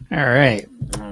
All right.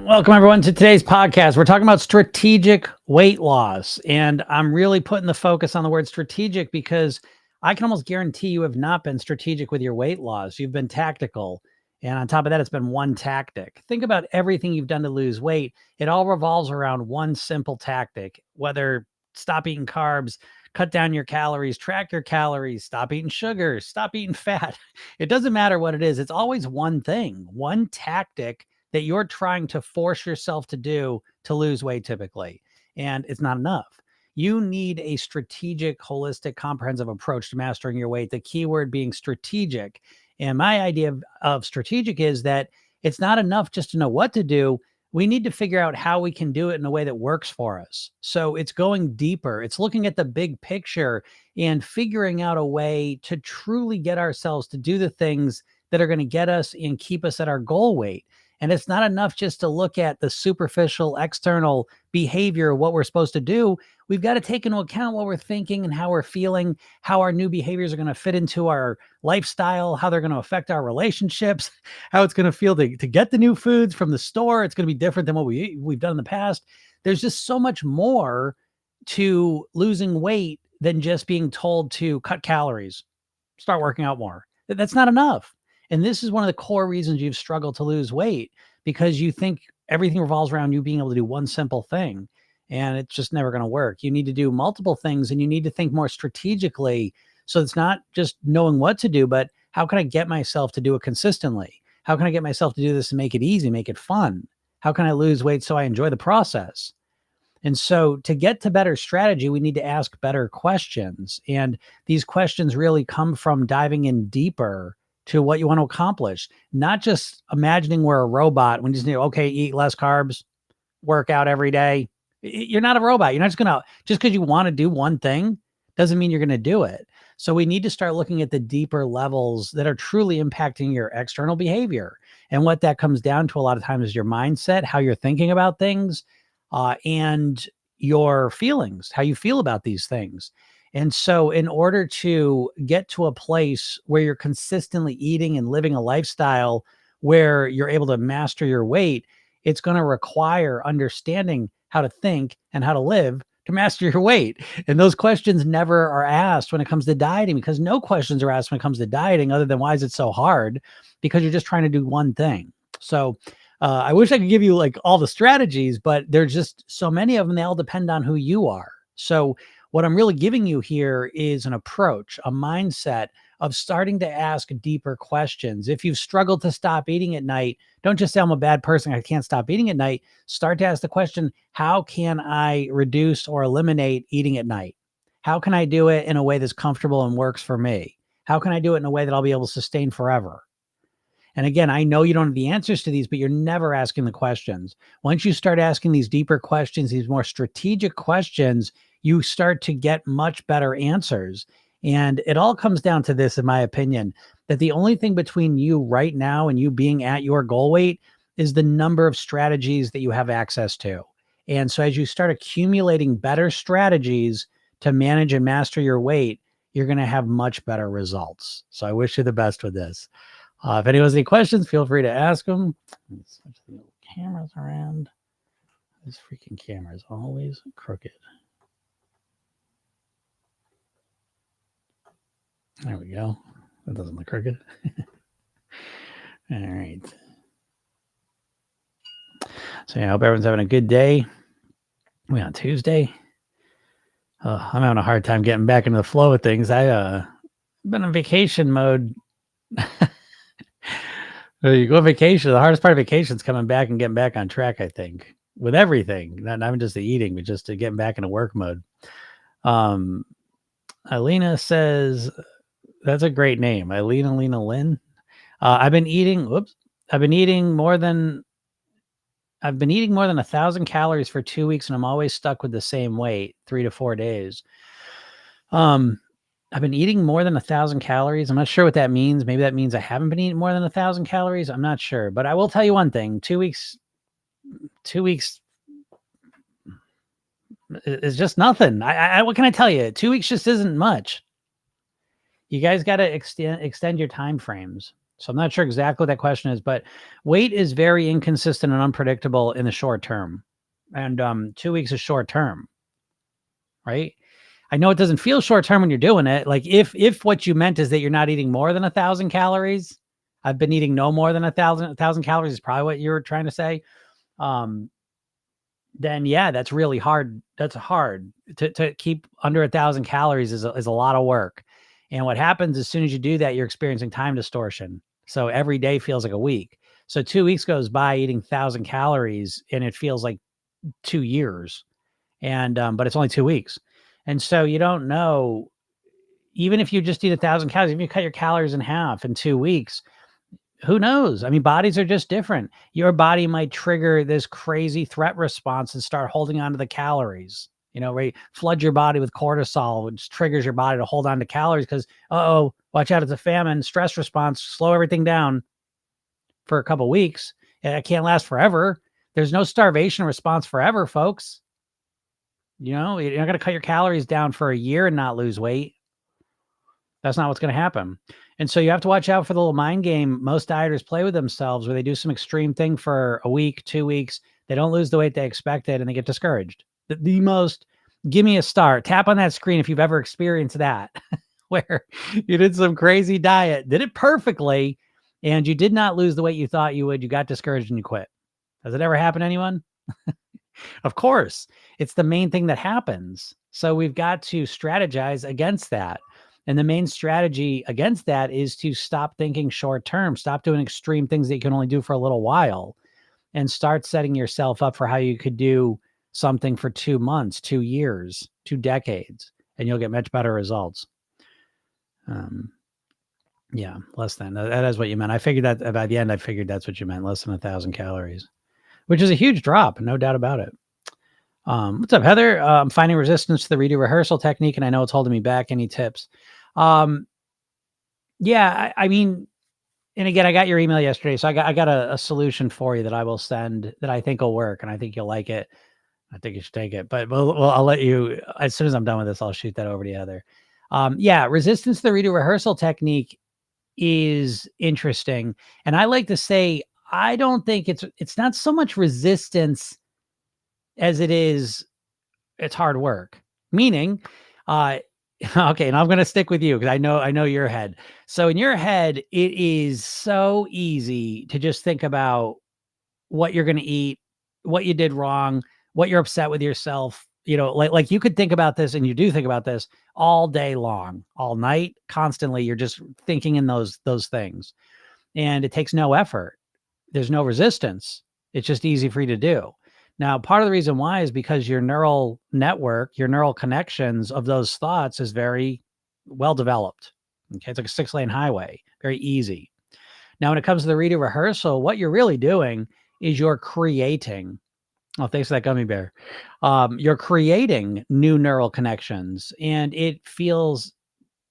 Welcome, everyone, to today's podcast. We're talking about strategic weight loss. And I'm really putting the focus on the word strategic because I can almost guarantee you have not been strategic with your weight loss. You've been tactical. And on top of that, it's been one tactic. Think about everything you've done to lose weight. It all revolves around one simple tactic, whether stop eating carbs, cut down your calories, track your calories, stop eating sugar, stop eating fat. It doesn't matter what it is. It's always one thing, one tactic that you're trying to force yourself to do to lose weight typically. And it's not enough. You need a strategic, holistic, comprehensive approach to mastering your weight. The key word being strategic. And my idea of strategic is that it's not enough just to know what to do. We need to figure out how we can do it in a way that works for us. So it's going deeper. It's looking at the big picture and figuring out a way to truly get ourselves to do the things that are going to get us and keep us at our goal weight. And it's not enough just to look at the superficial external behavior, what we're supposed to do. We've got to take into account what we're thinking and how we're feeling, how our new behaviors are going to fit into our lifestyle, how they're going to affect our relationships, how it's going to feel to get the new foods from the store. It's going to be different than what we've done in the past. There's just so much more to losing weight than just being told to cut calories, start working out more. That's not enough. And this is one of the core reasons you've struggled to lose weight, because you think everything revolves around you being able to do one simple thing, and it's just never going to work. You need to do multiple things, and you need to think more strategically. So it's not just knowing what to do, but how can I get myself to do it consistently? How can I get myself to do this and make it easy, make it fun? How can I lose weight so I enjoy the process? And so to get to better strategy, we need to ask better questions. And these questions really come from diving in deeper to what you want to accomplish, not just imagining we're a robot when you just need, okay, eat less carbs, work out every day. You're not a robot. You're not just because you want to do one thing doesn't mean you're going to do it. So we need to start looking at the deeper levels that are truly impacting your external behavior. And what that comes down to a lot of times is your mindset, how you're thinking about things, and your feelings, how you feel about these things. And so in order to get to a place where you're consistently eating and living a lifestyle where you're able to master your weight, it's going to require understanding how to think and how to live to master your weight. And those questions never are asked when it comes to dieting, because no questions are asked when it comes to dieting other than why is it so hard? Because you're just trying to do one thing. So I wish I could give you like all the strategies, but there's just so many of them. They all depend on who you are. So what I'm really giving you here is an approach, a mindset of starting to ask deeper questions. If you've struggled to stop eating at night, don't just say, I'm a bad person, I can't stop eating at night. Start to ask the question, how can I reduce or eliminate eating at night? How can I do it in a way that's comfortable and works for me? How can I do it in a way that I'll be able to sustain forever? And again, I know you don't have the answers to these, but you're never asking the questions. Once you start asking these deeper questions, these more strategic questions, you start to get much better answers. And it all comes down to this, in my opinion, that the only thing between you right now and you being at your goal weight is the number of strategies that you have access to. And so as you start accumulating better strategies to manage and master your weight, you're going to have much better results. So I wish you the best with this. If anyone has any questions, feel free to ask them. Let's switch the cameras around. This freaking camera is always crooked. There we go. That doesn't look crooked. All right. So yeah, I hope everyone's having a good day. We're on Tuesday. I'm having a hard time getting back into the flow of things. I've been in vacation mode. You go on vacation. The hardest part of vacation is coming back and getting back on track, I think, with everything. Not even just the eating, but just to getting back into work mode. Alina says, that's a great name. Alina Lynn. I've been eating more than 1,000 calories for 2 weeks, and I'm always stuck with the same weight, 3 to 4 days. I've been eating more than 1,000 calories. I'm not sure what that means. Maybe that means I haven't been eating more than 1,000 calories. I'm not sure, but I will tell you one thing. 2 weeks is just nothing. What can I tell you? 2 weeks just isn't much. You guys got to extend your time frames. So I'm not sure exactly what that question is, but weight is very inconsistent and unpredictable in the short term. And 2 weeks is short term, right? I know it doesn't feel short term when you're doing it. Like if what you meant is that you're not eating more than 1,000 calories, I've been eating no more than a thousand calories is probably what you were trying to say. Um, then yeah, that's really hard. That's hard to keep under 1,000 calories is a lot of work. And what happens as soon as you do that, you're experiencing time distortion. So every day feels like a week. So 2 weeks goes by eating 1,000 calories and it feels like 2 years. And but it's only 2 weeks. And so you don't know, even if you just eat 1,000 calories, if you cut your calories in half in 2 weeks, who knows? I mean, bodies are just different. Your body might trigger this crazy threat response and start holding on to the calories. Right? Flood your body with cortisol, which triggers your body to hold on to calories because, oh, watch out, it's a famine, stress response, slow everything down for a couple weeks. It can't last forever. There's no starvation response forever, folks. You're not going to cut your calories down for a year and not lose weight. That's not what's going to happen. And so you have to watch out for the little mind game most dieters play with themselves where they do some extreme thing for a week, 2 weeks. They don't lose the weight they expected and they get discouraged. The most, give me a star. Tap on that screen if you've ever experienced that, where you did some crazy diet, did it perfectly, and you did not lose the weight you thought you would. You got discouraged and you quit. Has it ever happened to anyone? Of course, it's the main thing that happens. So we've got to strategize against that. And the main strategy against that is to stop thinking short term, stop doing extreme things that you can only do for a little while, and start setting yourself up for how you could do something for 2 months, 2 years, 2 decades, and you'll get much better results. Yeah, less than. That is what you meant. I figured that by the end, I figured that's what you meant, less than 1,000 calories, which is a huge drop, no doubt about it. What's up, Heather? I'm finding resistance to the redo rehearsal technique, and I know it's holding me back. Any tips? Yeah, I mean, and again, I got your email yesterday, so I got a solution for you that I will send that I think will work, and I think you'll like it. I think you should take it, but I'll let you, as soon as I'm done with this, I'll shoot that over to you, Heather. Yeah, resistance to the redo rehearsal technique is interesting, and I like to say I don't think it's not so much resistance as it's hard work. Meaning, okay, and I'm going to stick with you because I know your head. So in your head, it is so easy to just think about what you're going to eat, what you did wrong, what you're upset with yourself. Like you could think about this, and you do think about this all day long, all night, constantly. You're just thinking in those things, and it takes no effort. There's no resistance. It's just easy for you to do. Now, part of the reason why is because your neural network, your neural connections of those thoughts is very well developed. Okay. It's like a 6-lane highway, very easy. Now, when it comes to the redo rehearsal, what you're really doing is you're creating. Oh, thanks for that gummy bear. You're creating new neural connections, and it feels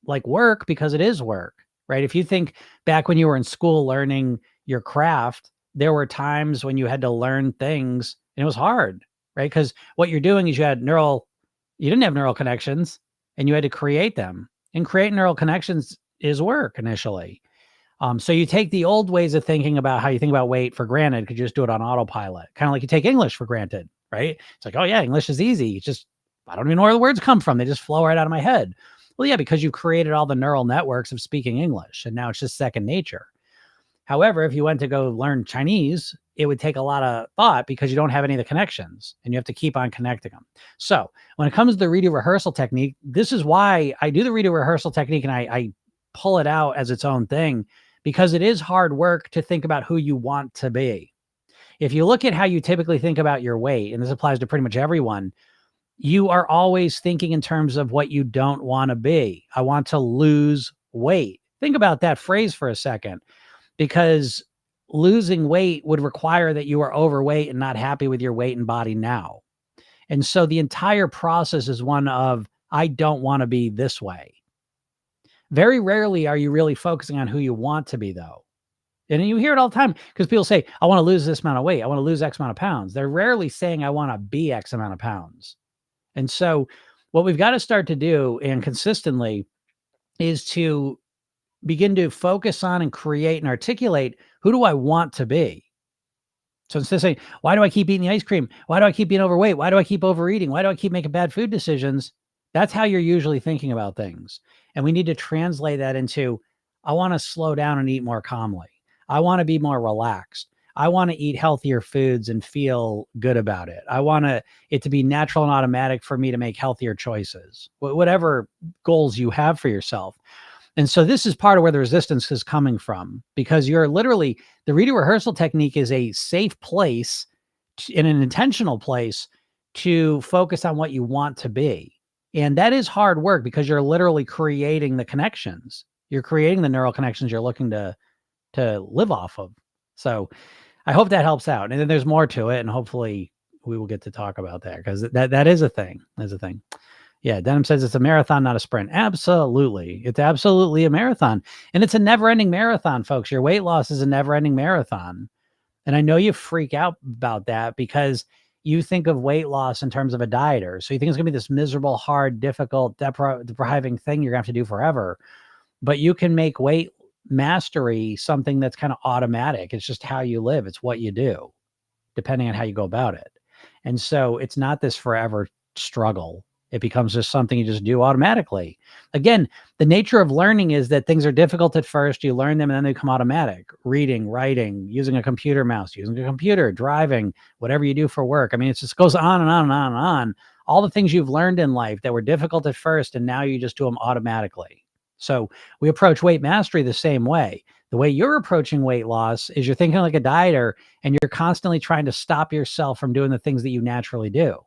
like work because it is work, right? If you think back when you were in school learning your craft, there were times when you had to learn things and it was hard, right? Because what you're doing is you didn't have neural connections and you had to create them. And create neural connections is work initially. So you take the old ways of thinking about how you think about weight for granted, because you just do it on autopilot, kind of like you take English for granted, right? It's like, oh yeah, English is easy. It's just, I don't even know where the words come from. They just flow right out of my head. Well, yeah, because you created all the neural networks of speaking English, and now it's just second nature. However, if you went to go learn Chinese, it would take a lot of thought because you don't have any of the connections, and you have to keep on connecting them. So when it comes to the redo rehearsal technique, this is why I do the redo rehearsal technique, and I pull it out as its own thing, because it is hard work to think about who you want to be. If you look at how you typically think about your weight, and this applies to pretty much everyone, you are always thinking in terms of what you don't want to be. I want to lose weight. Think about that phrase for a second, because losing weight would require that you are overweight and not happy with your weight and body now. And so the entire process is one of, I don't want to be this way. Very rarely are you really focusing on who you want to be, though. And you hear it all the time because people say, I want to lose this amount of weight. I want to lose X amount of pounds. They're rarely saying, I want to be X amount of pounds. And so what we've got to start to do, and consistently, is to begin to focus on and create and articulate, who do I want to be? So instead of saying, why do I keep eating the ice cream? Why do I keep being overweight? Why do I keep overeating? Why do I keep making bad food decisions? That's how you're usually thinking about things. And we need to translate that into, I want to slow down and eat more calmly. I want to be more relaxed. I want to eat healthier foods and feel good about it. I want it to be natural and automatic for me to make healthier choices, whatever goals you have for yourself. And so this is part of where the resistance is coming from, because you're literally, the redo rehearsal technique is a safe place in an intentional place to focus on what you want to be. And that is hard work because you're literally creating the connections. You're creating the neural connections you're looking to live off of. So I hope that helps out. And then there's more to it. And hopefully we will get to talk about that, because that is a thing. That's a thing. Yeah, Denim says it's a marathon, not a sprint. Absolutely. It's absolutely a marathon. And it's a never-ending marathon, folks. Your weight loss is a never-ending marathon. And I know you freak out about that because you think of weight loss in terms of a dieter. So you think it's going to be this miserable, hard, difficult, depriving thing you're going to have to do forever. But you can make weight mastery something that's kind of automatic. It's just how you live. It's what you do, depending on how you go about it. And so it's not this forever struggle. It becomes just something you just do automatically. Again, the nature of learning is that things are difficult at first. You learn them and then they become automatic. Reading, writing, using a computer mouse, using a computer, driving, whatever you do for work. I mean, it just goes on and on and on and on. All the things you've learned in life that were difficult at first, and now you just do them automatically. So we approach weight mastery the same way. The way you're approaching weight loss is you're thinking like a dieter, and you're constantly trying to stop yourself from doing the things that you naturally do.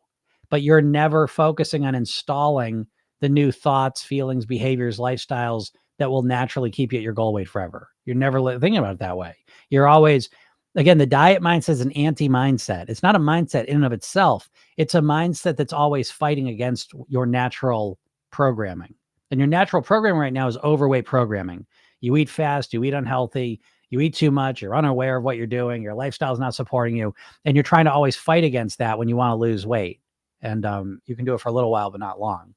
But you're never focusing on installing the new thoughts, feelings, behaviors, lifestyles that will naturally keep you at your goal weight forever. You're never thinking about it that way. You're always, again, the diet mindset is an anti-mindset. It's not a mindset in and of itself. It's a mindset that's always fighting against your natural programming. And your natural programming right now is overweight programming. You eat fast, you eat unhealthy, you eat too much, you're unaware of what you're doing, your lifestyle is not supporting you, and you're trying to always fight against that when you want to lose weight. And you can do it for a little while, but not long.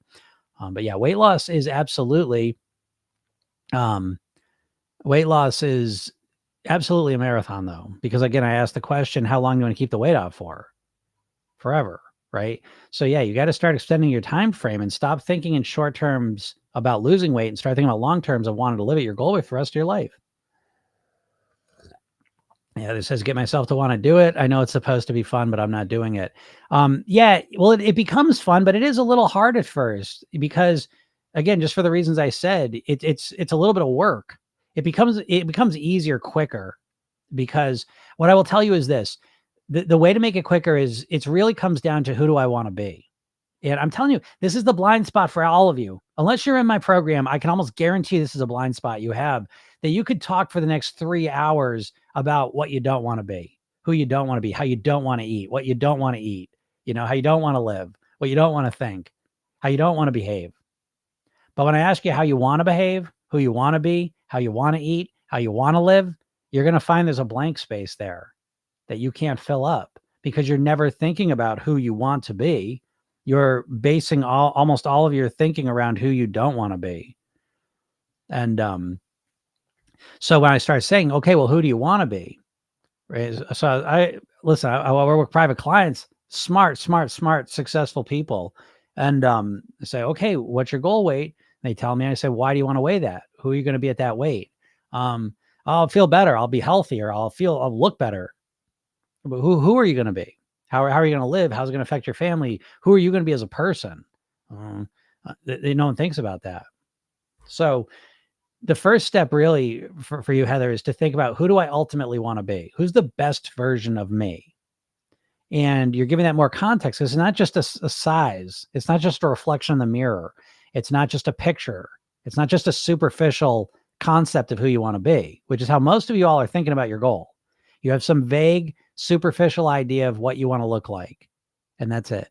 But yeah, weight loss is absolutely a marathon, though, because again, I asked the question, how long do you want to keep the weight off for? Forever, right? So yeah, you got to start extending your time frame and stop thinking in short terms about losing weight and start thinking about long terms of wanting to live at your goal weight for the rest of your life. Yeah, this says, get myself to want to do it. I know it's supposed to be fun, but I'm not doing it. Yeah, well, it becomes fun, but it is a little hard at first because, again, just for the reasons I said, it's a little bit of work. It becomes easier quicker, because what I will tell you is this: the way to make it quicker is it really comes down to, who do I want to be? And I'm telling you, this is the blind spot for all of you. Unless you're in my program, I can almost guarantee this is a blind spot you have, that you could talk for the next 3 hours about what you don't want to be, who you don't want to be, how you don't want to eat, what you don't want to eat, how you don't want to live, what you don't want to think, how you don't want to behave. But when I ask you how you want to behave, who you want to be, how you want to eat, how you want to live, you're going to find there's a blank space there that you can't fill up, because you're never thinking about who you want to be. You're basing almost all of your thinking around who you don't want to be. And so when I started saying, okay, well, who do you want to be? Right. So I work with private clients, smart, successful people. And I say, okay, what's your goal weight? And they tell me, I say, why do you want to weigh that? Who are you going to be at that weight? I'll feel better. I'll be healthier. I'll look better. But who are you going to be? How are you going to live? How's it going to affect your family? Who are you going to be as a person? No one thinks about that. So the first step really for you, Heather, is to think about, who do I ultimately want to be? Who's the best version of me? And you're giving that more context, because it's not just a size. It's not just a reflection in the mirror. It's not just a picture. It's not just a superficial concept of who you want to be, which is how most of you all are thinking about your goal. You have some vague, superficial idea of what you want to look like, and that's it.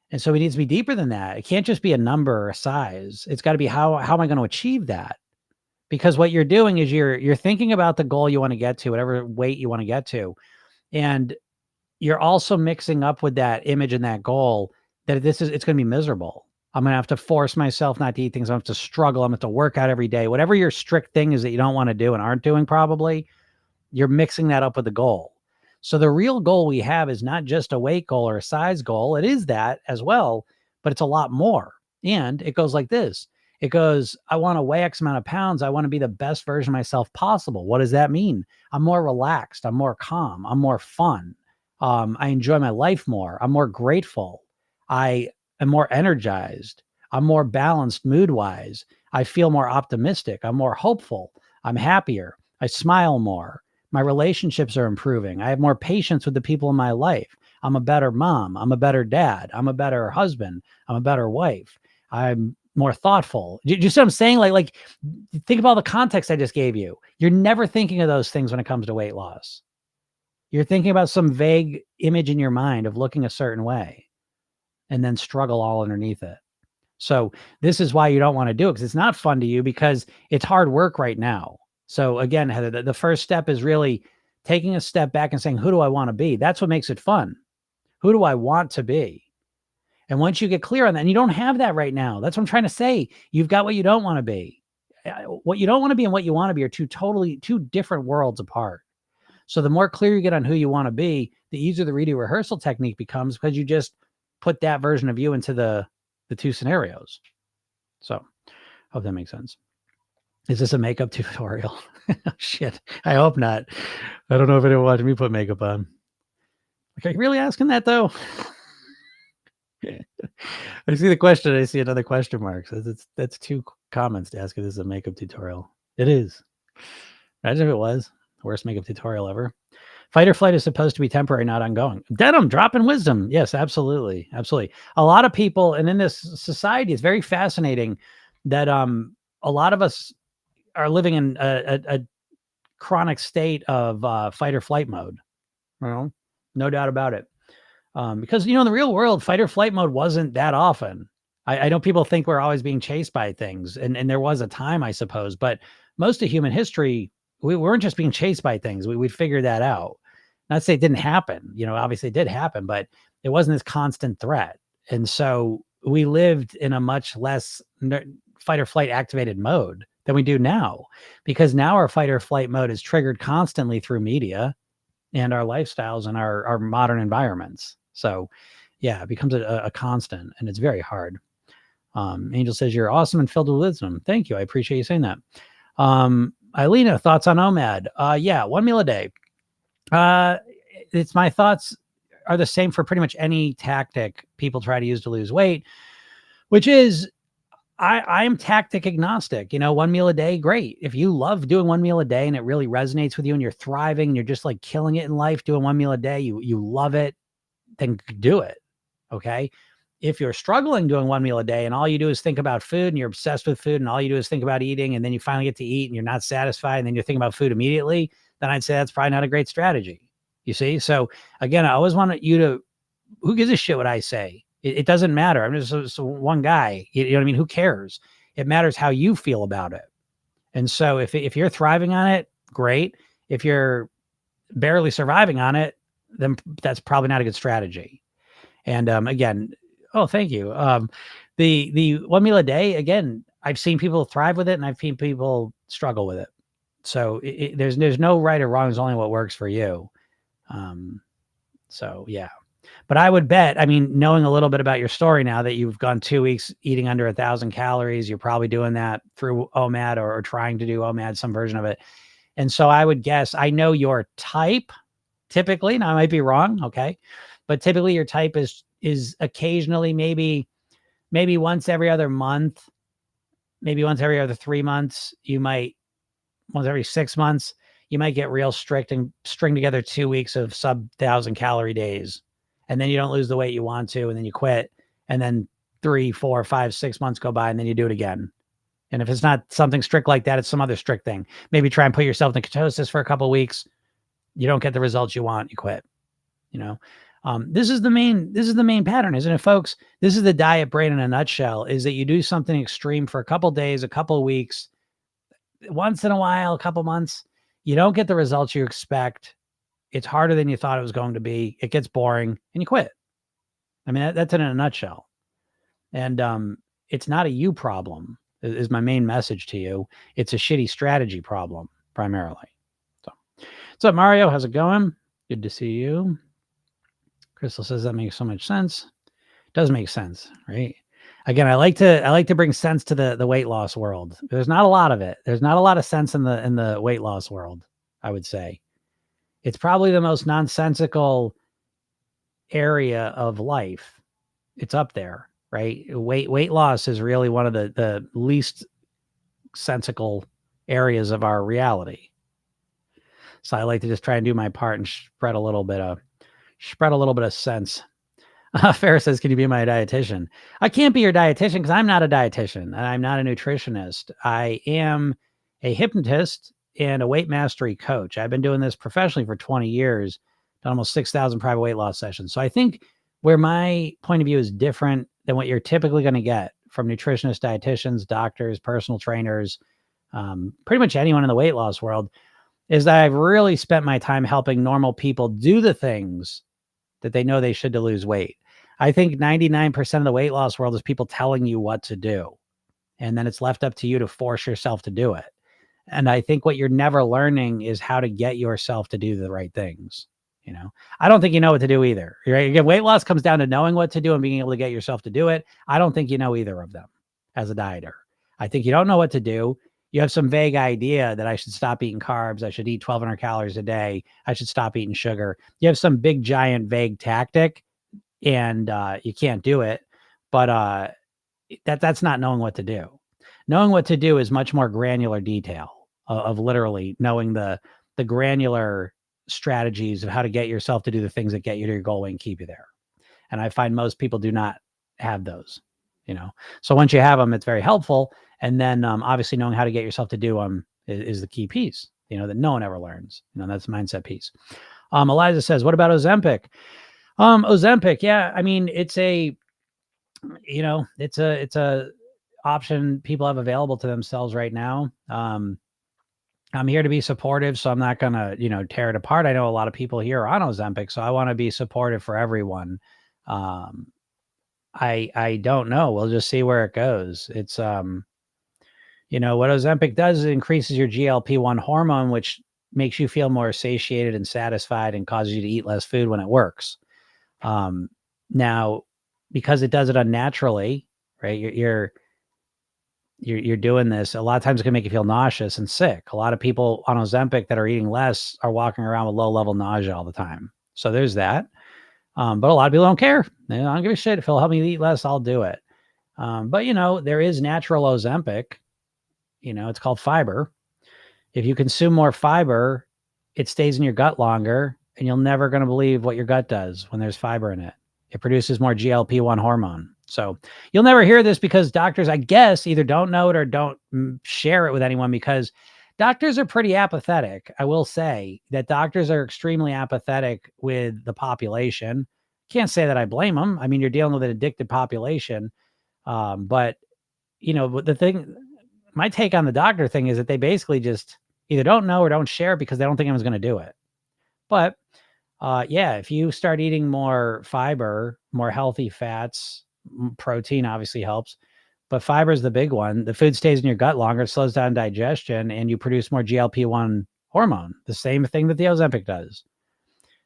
And so it needs to be deeper than that. It can't just be a number or a size. It's got to be, how am I going to achieve that? Because what you're doing is you're thinking about the goal you want to get to, whatever weight you want to get to. And you're also mixing up with that image and that goal that it's going to be miserable. I'm going to have to force myself not to eat things. I'm going to have to struggle. I'm going to have to work out every day. Whatever your strict thing is that you don't want to do and aren't doing, probably, you're mixing that up with the goal. So the real goal we have is not just a weight goal or a size goal. It is that as well, but it's a lot more. And it goes like this. It goes, I want to weigh X amount of pounds. I want to be the best version of myself possible. What does that mean? I'm more relaxed. I'm more calm. I'm more fun. I enjoy my life more. I'm more grateful. I am more energized. I'm more balanced mood wise. I feel more optimistic. I'm more hopeful. I'm happier. I smile more. My relationships are improving. I have more patience with the people in my life. I'm a better mom. I'm a better dad. I'm a better husband. I'm a better wife. I'm more thoughtful. Do you see what I'm saying? Like, think about the context I just gave you. You're never thinking of those things when it comes to weight loss. You're thinking about some vague image in your mind of looking a certain way and then struggle all underneath it. So this is why you don't want to do it, because it's not fun to you, because it's hard work right now. So again, Heather, the first step is really taking a step back and saying, who do I want to be? That's what makes it fun. Who do I want to be? And once you get clear on that, and you don't have that right now, that's what I'm trying to say. You've got what you don't want to be. What you don't want to be and what you want to be are two different worlds apart. So the more clear you get on who you want to be, the easier the redo rehearsal technique becomes, because you just put that version of you into the two scenarios. So hope that makes sense. Is this a makeup tutorial? Shit. I hope not. I don't know if anyone watched me put makeup on. Like, are you really asking that though? I see the question. I see another question mark. So that's two comments to ask if this is a makeup tutorial. It is. Imagine if it was. Worst makeup tutorial ever. Fight or flight is supposed to be temporary, not ongoing. Denim, dropping wisdom. Yes, absolutely. Absolutely. A lot of people, and in this society, it's very fascinating that a lot of us are living in a chronic state of fight or flight mode. You know? No doubt about it. Because, in the real world, fight or flight mode wasn't that often. I know people think we're always being chased by things, and there was a time, I suppose, but most of human history, we weren't just being chased by things. We figured that out. Not to say it didn't happen, obviously it did happen, but it wasn't this constant threat. And so we lived in a much less fight or flight activated mode than we do now, because now our fight or flight mode is triggered constantly through media and our lifestyles and our modern environments. So yeah, it becomes a constant, and it's very hard. Angel says, you're awesome and filled with wisdom. Thank you. I appreciate you saying that. Eilina, thoughts on OMAD? Yeah, 1 meal a day. It's my thoughts are the same for pretty much any tactic people try to use to lose weight, which is I'm tactic agnostic. 1 meal a day, great. If you love doing 1 meal a day and it really resonates with you and you're thriving and you're just like killing it in life doing 1 meal a day, you love it, then do it. Okay. If you're struggling doing 1 meal a day and all you do is think about food and you're obsessed with food and all you do is think about eating, and then you finally get to eat and you're not satisfied and then you're thinking about food immediately, then I'd say that's probably not a great strategy. You see? So again, I always want you to, who gives a shit what I say? It doesn't matter. I'm just one guy. You know what I mean? Who cares? It matters how you feel about it. And so if you're thriving on it, great. If you're barely surviving on it, then that's probably not a good strategy. And again, oh, thank you. The 1 meal a day, again, I've seen people thrive with it and I've seen people struggle with it. So there's no right or wrong. There's only what works for you. So yeah. But I would bet, knowing a little bit about your story now, that you've gone 2 weeks eating under 1,000 calories, you're probably doing that through OMAD or trying to do OMAD, some version of it. And so I would guess, I know your type typically, now I might be wrong. Okay. But typically your type is occasionally, maybe once every other month, maybe once every other 3 months, once every 6 months, you might get real strict and string together 2 weeks of sub 1,000 calorie days. And then you don't lose the weight you want to, and then you quit. And then 3, 4, 5, 6 months go by, and then you do it again. And if it's not something strict like that, it's some other strict thing. Maybe try and put yourself in ketosis for a couple of weeks. You don't get the results you want, you quit. This is the main pattern, isn't it, folks? This is the diet brain in a nutshell, is that you do something extreme for a couple of days, a couple of weeks, once in a while, a couple months. You don't get the results you expect. It's harder than you thought it was going to be. It gets boring and you quit. That's in a nutshell. And it's not a you problem, is my main message to you. It's a shitty strategy problem, primarily. So, what's up, Mario? How's it going? Good to see you. Crystal says that makes so much sense. It does make sense, right? Again, I like to bring sense to the weight loss world. There's not a lot of it. There's not a lot of sense in the weight loss world, I would say. It's probably the most nonsensical area of life. It's up there, right? Weight loss is really one of the least sensical areas of our reality. So I like to just try and do my part and spread a little bit of sense. Farrah says, "Can you be my dietitian?" I can't be your dietitian because I'm not a dietitian and I'm not a nutritionist. I am a hypnotist and a weight mastery coach. I've been doing this professionally for 20 years, done almost 6,000 private weight loss sessions. So I think where my point of view is different than what you're typically going to get from nutritionists, dietitians, doctors, personal trainers, pretty much anyone in the weight loss world, is that I've really spent my time helping normal people do the things that they know they should to lose weight. I think 99% of the weight loss world is people telling you what to do. And then it's left up to you to force yourself to do it. And I think what you're never learning is how to get yourself to do the right things. I don't think you know what to do either. Right? Again, weight loss comes down to knowing what to do and being able to get yourself to do it. I don't think you know either of them as a dieter. I think you don't know what to do. You have some vague idea that I should stop eating carbs. I should eat 1,200 calories a day. I should stop eating sugar. You have some big, giant, vague tactic and you can't do it. But that's not knowing what to do. Knowing what to do is much more granular detail of literally knowing the granular strategies of how to get yourself to do the things that get you to your goal and keep you there. And I find most people do not have those, So once you have them, it's very helpful. And then obviously knowing how to get yourself to do them is the key piece, that no one ever learns. That's the mindset piece. Eliza says, what about Ozempic? Ozempic, yeah. I mean, it's a option people have available to themselves right now. I'm here to be supportive, so I'm not going to, tear it apart. I know a lot of people here are on Ozempic, so I want to be supportive for everyone. I don't know. We'll just see where it goes. It's, what Ozempic does is it increases your GLP-1 hormone, which makes you feel more satiated and satisfied and causes you to eat less food when it works. Now, because it does it unnaturally, right? You're doing this. A lot of times it can make you feel nauseous and sick. A lot of people on Ozempic that are eating less are walking around with low level nausea all the time. So there's that. But a lot of people don't care. I don't give a shit. If it'll help me eat less, I'll do it. But there is natural Ozempic. It's called fiber. If you consume more fiber, it stays in your gut longer, and you're never going to believe what your gut does when there's fiber in it. It produces more GLP-1 hormone. So you'll never hear this because doctors, I guess, either don't know it or don't share it with anyone because doctors are pretty apathetic. I will say that doctors are extremely apathetic with the population. Can't say that I blame them. I mean, you're dealing with an addicted population. But the thing, my take on the doctor thing is that they basically just either don't know or don't share it because they don't think anyone's going to do it. But if you start eating more fiber, more healthy fats, protein obviously helps, but fiber is the big one. The food stays in your gut longer, it slows down digestion, and you produce more GLP-1 hormone, the same thing that the Ozempic does.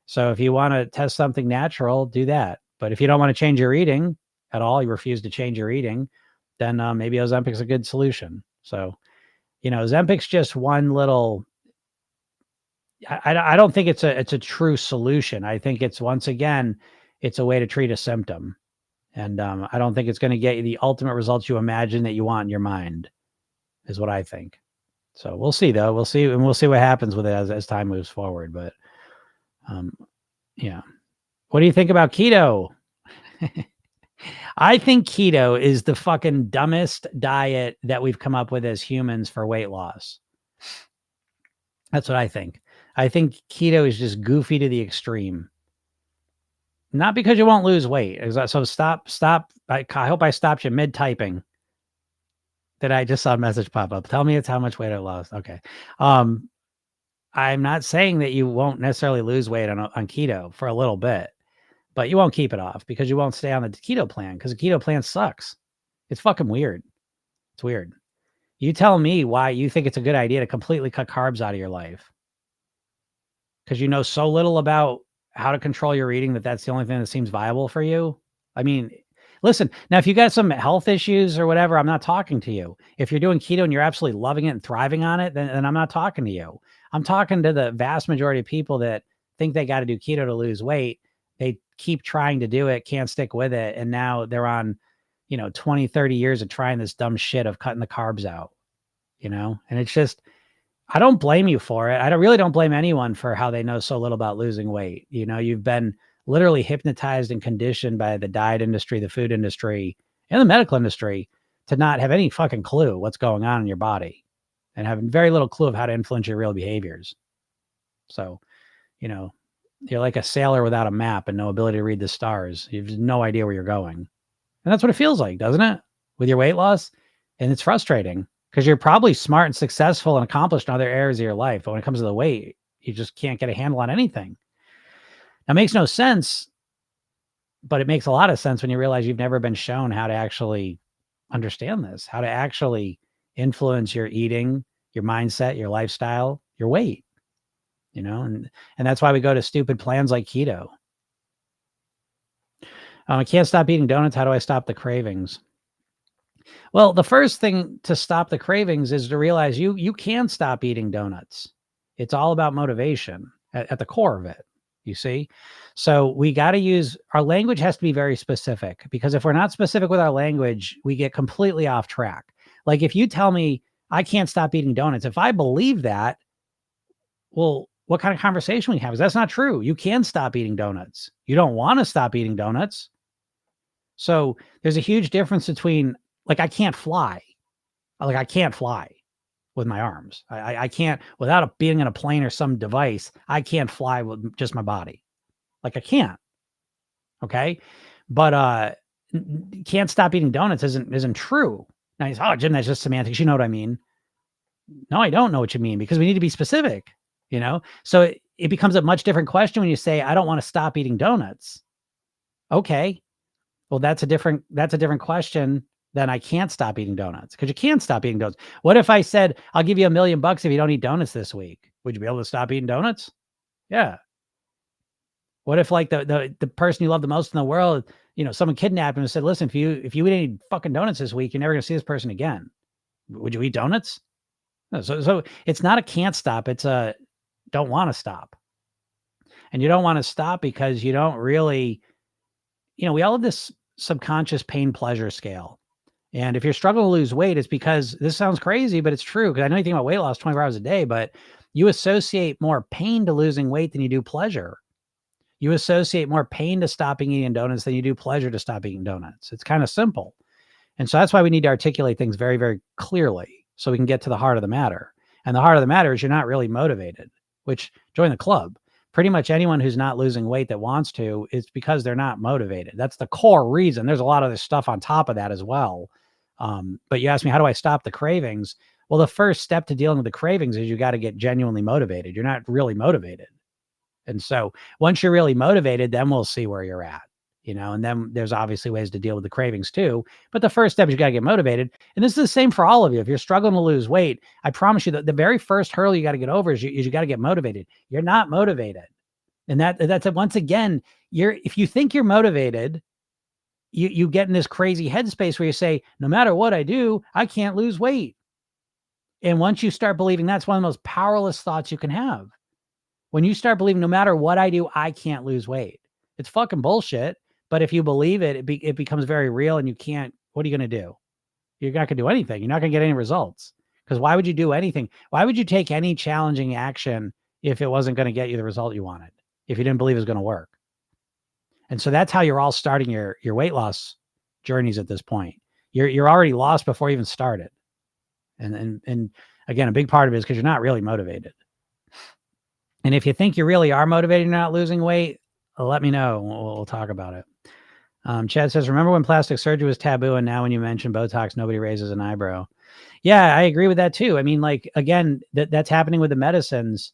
So if you want to test something natural, do that. But if you don't want to change your eating at all, you refuse to change your eating, then maybe Ozempic's a good solution. So, Ozempic's just one little. I don't think it's a true solution. I think it's, once again, it's a way to treat a symptom. And I don't think it's going to get you the ultimate results you imagine that you want in your mind, is what I think. So we'll see, though. We'll see what happens with it as time moves forward. But yeah. What do you think about keto? I think keto is the fucking dumbest diet that we've come up with as humans for weight loss. That's what I think. I think keto is just goofy to the extreme. Not because you won't lose weight. So stop. I hope I stopped you mid-typing. That I just saw a message pop up. Tell me it's how much weight I lost. Okay. I'm not saying that you won't necessarily lose weight on keto for a little bit. but you won't keep it off because you won't stay on the keto plan because the keto plan sucks. It's fucking weird. It's weird. You tell me why you think it's a good idea to completely cut carbs out of your life. Because you know so little about how to control your eating that's the only thing that seems viable for you. I mean, listen, now if you got some health issues or whatever, I'm not talking to you. If you're doing keto and you're absolutely loving it and thriving on it, then I'm not talking to you. I'm talking to the vast majority of people that think they got to do keto to lose weight. They keep trying to do it, can't stick with it. And now they're on, 20, 30 years of trying this dumb shit of cutting the carbs out, and it's just, I don't blame you for it. I really don't blame anyone for how they know so little about losing weight. You've been literally hypnotized and conditioned by the diet industry, the food industry, and the medical industry to not have any fucking clue what's going on in your body and having very little clue of how to influence your real behaviors. So, you're like a sailor without a map and no ability to read the stars. You have no idea where you're going. And that's what it feels like, doesn't it? With your weight loss. And it's frustrating because you're probably smart and successful and accomplished in other areas of your life. But when it comes to the weight, you just can't get a handle on anything. Now, it makes no sense, but it makes a lot of sense when you realize you've never been shown how to actually understand this, how to actually influence your eating, your mindset, your lifestyle, your weight, and that's why we go to stupid plans like keto. I can't stop eating donuts. How do I stop the cravings? Well, the first thing to stop the cravings is to realize you can stop eating donuts. It's all about motivation at the core of it, you see? So we got to use, our language has to be very specific because if we're not specific with our language, we get completely off track. Like if you tell me I can't stop eating donuts, if I believe that, well, what kind of conversation we have? Is that's not true. You can stop eating donuts. You don't want to stop eating donuts. So there's a huge difference between, like, I can't fly. Like, I can't fly with my arms. I can't, without being in a plane or some device, I can't fly with just my body. Like, I can't. Okay. But can't stop eating donuts isn't true. Now you say, oh, Jim, that's just semantics. You know what I mean? No, I don't know what you mean because we need to be specific, So it becomes a much different question when you say, I don't want to stop eating donuts. Okay. Well, that's a different question than I can't stop eating donuts because you can't stop eating donuts. What if I said, I'll give you $1 million if you don't eat donuts this week? Would you be able to stop eating donuts? Yeah. What if like the person you love the most in the world, someone kidnapped him and said, listen, if you eat any fucking donuts this week, you're never going to see this person again. Would you eat donuts? No, so it's not a can't stop. It's a don't want to stop. And you don't want to stop because you don't really, we all have this subconscious pain pleasure scale. And if you're struggling to lose weight, it's because this sounds crazy, but it's true. Because I know you think about weight loss 24 hours a day, but you associate more pain to losing weight than you do pleasure. You associate more pain to stopping eating donuts than you do pleasure to stop eating donuts. It's kind of simple. And so that's why we need to articulate things very, very clearly so we can get to the heart of the matter. And the heart of the matter is you're not really motivated, which join the club. Pretty much anyone who's not losing weight that wants to, it's because they're not motivated. That's the core reason. There's a lot of this stuff on top of that as well. But you asked me, how do I stop the cravings? Well, the first step to dealing with the cravings is you got to get genuinely motivated. You're not really motivated. And so once you're really motivated, then we'll see where you're at, and then there's obviously ways to deal with the cravings too. But the first step is you got to get motivated. And this is the same for all of you. If you're struggling to lose weight, I promise you that the very first hurdle you got to get over is you got to get motivated. You're not motivated. And that's it. Once again, if you think you're motivated, you get in this crazy headspace where you say, no matter what I do, I can't lose weight. And once you start believing, that's one of the most powerless thoughts you can have. When you start believing, no matter what I do, I can't lose weight. It's fucking bullshit. But if you believe it, it becomes very real and you can't, what are you going to do? You're not going to do anything. You're not going to get any results. Because why would you do anything? Why would you take any challenging action if it wasn't going to get you the result you wanted? If you didn't believe it was going to work. And so that's how you're all starting your weight loss journeys at this point. You're already lost before you even started. And again, a big part of it is because you're not really motivated. And if you think you really are motivated and not losing weight, let me know. We'll talk about it. Chad says, remember when plastic surgery was taboo and now when you mention Botox, nobody raises an eyebrow? Yeah, I agree with that too. I mean, like, again, that's happening with the medicines.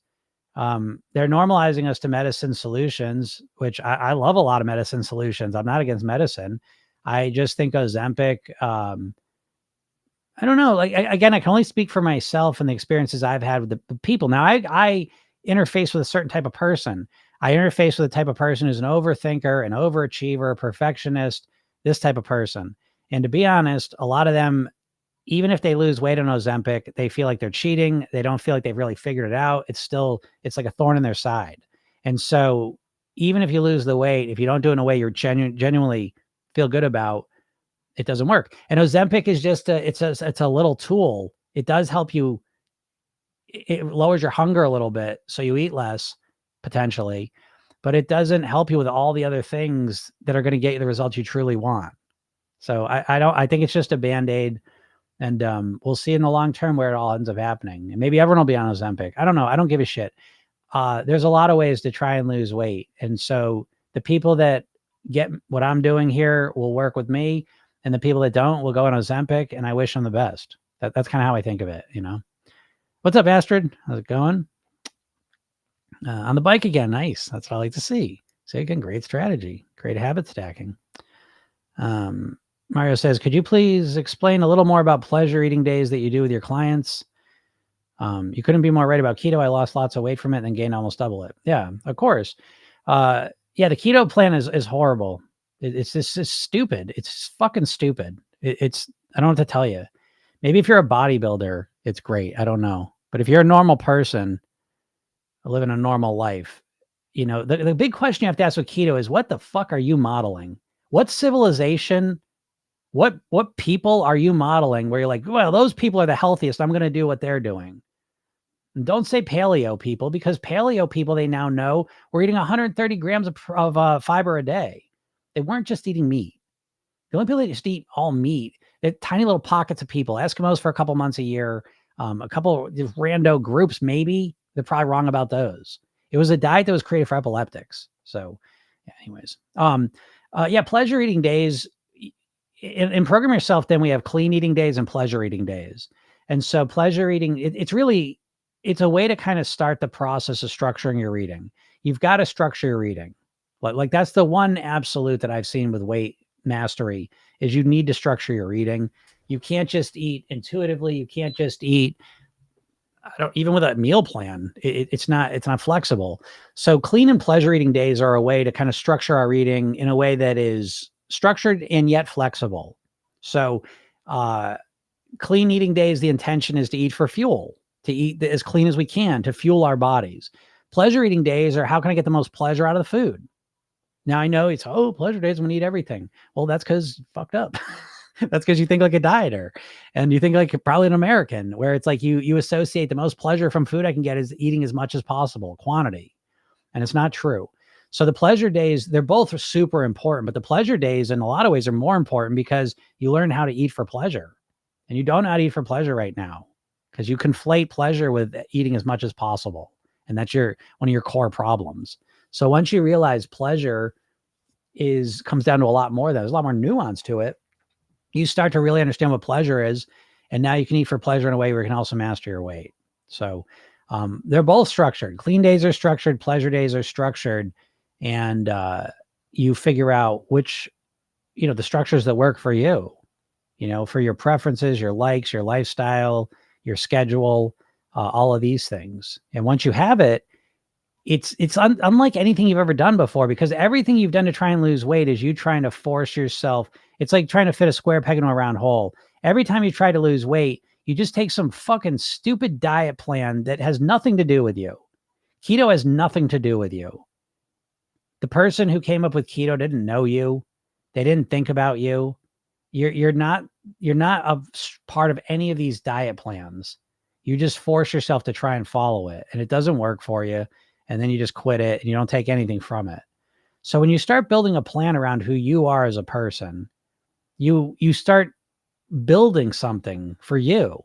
They're normalizing us to medicine solutions, which I love a lot of medicine solutions. I'm not against medicine. I just think Ozempic, I don't know. Like, again, I can only speak for myself and the experiences I've had with the people. Now, I interface with a certain type of person. I interface with a type of person who's an overthinker, an overachiever, perfectionist, this type of person. And to be honest, a lot of them, even if they lose weight on Ozempic, they feel like they're cheating. They don't feel like they've really figured it out. It's like a thorn in their side. And so even if you lose the weight, if you don't do it in a way you're genuinely feel good about, it doesn't work. And Ozempic is just it's a little tool. It does help you. It lowers your hunger a little bit, so you eat less potentially, but it doesn't help you with all the other things that are going to get you the results you truly want. So I think it's just a Band-Aid, and we'll see in the long term where it all ends up happening. And maybe everyone will be on Ozempic. I don't know. I don't give a shit. There's a lot of ways to try and lose weight. And so the people that get what I'm doing here will work with me. And the people that don't will go on Ozempic, and I wish them the best. That's kind of how I think of it, you know? What's up, Astrid? How's it going? On the bike again. Nice. That's what I like to see. See, again, great strategy. Great habit stacking. Mario says, could you please explain a little more about pleasure eating days that you do with your clients? You couldn't be more right about keto. I lost lots of weight from it and then gained almost double it. Yeah, of course. Yeah, the keto plan is horrible. It's stupid. It's fucking stupid. It's I don't know what to tell you. Maybe if you're a bodybuilder, it's great. I don't know. But if you're a normal person living a normal life, you know, the big question you have to ask with keto is, what the fuck are you modeling? What civilization, what people are you modeling where you're like, well, those people are the healthiest, I'm going to do what they're doing? And don't say paleo people, because paleo people, they now know, we're eating 130 grams of fiber a day. They weren't just eating meat. The only people that just eat all meat, they're tiny little pockets of people, Eskimos for a couple months a year, a couple of rando groups, maybe. They're probably wrong about those. It was a diet that was created for epileptics. So yeah, anyways, yeah, pleasure eating days. In Program Yourself, then we have clean eating days and pleasure eating days. And so pleasure eating, it's a way to kind of start the process of structuring your eating. You've got to structure your eating. Like that's the one absolute that I've seen with weight mastery, is you need to structure your eating. You can't just eat intuitively. You can't just eat, even with a meal plan. It's not flexible. So clean and pleasure eating days are a way to kind of structure our eating in a way that is structured and yet flexible. So clean eating days, the intention is to eat for fuel, to eat as clean as we can to fuel our bodies. Pleasure eating days are, how can I get the most pleasure out of the food? Now I know it's, pleasure days, I'm gonna eat everything. Well, that's because fucked up. That's because you think like a dieter, and you think like probably an American, where it's like you associate the most pleasure from food I can get is eating as much as possible, quantity. And it's not true. So the pleasure days, they're both super important, but the pleasure days in a lot of ways are more important because you learn how to eat for pleasure. And you don't know how to eat for pleasure right now, because you conflate pleasure with eating as much as possible. And that's one of your core problems. So once you realize pleasure comes down to a lot more, there's a lot more nuance to it, you start to really understand what pleasure is. And now you can eat for pleasure in a way where you can also master your weight. So they're both structured. Clean days are structured. Pleasure days are structured. And you figure out which, the structures that work for you, for your preferences, your likes, your lifestyle, your schedule, all of these things. And once you have it, it's unlike anything you've ever done before, because everything you've done to try and lose weight is you trying to force yourself. It's like trying to fit a square peg into a round hole. Every time you try to lose weight, you just take some fucking stupid diet plan that has nothing to do with you. Keto has nothing to do with you. The person who came up with keto didn't know you. They didn't think about you. You're not a part of any of these diet plans. You just force yourself to try and follow it, and it doesn't work for you. And then you just quit it and you don't take anything from it. So when you start building a plan around who you are as a person, you start building something for you.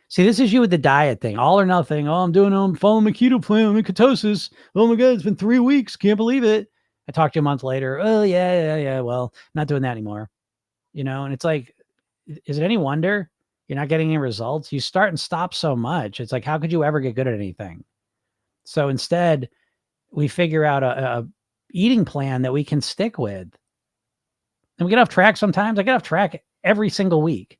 See, this is you with the diet thing, all or nothing. I'm following my keto plan. I'm in ketosis. Oh my God, it's been 3 weeks. Can't believe it. I talked to you a month later. Oh yeah. Well, not doing that anymore. And it's like, is it any wonder you're not getting any results? You start and stop so much. It's like, how could you ever get good at anything? So instead, we figure out a eating plan that we can stick with. And we get off track sometimes. I get off track every single week,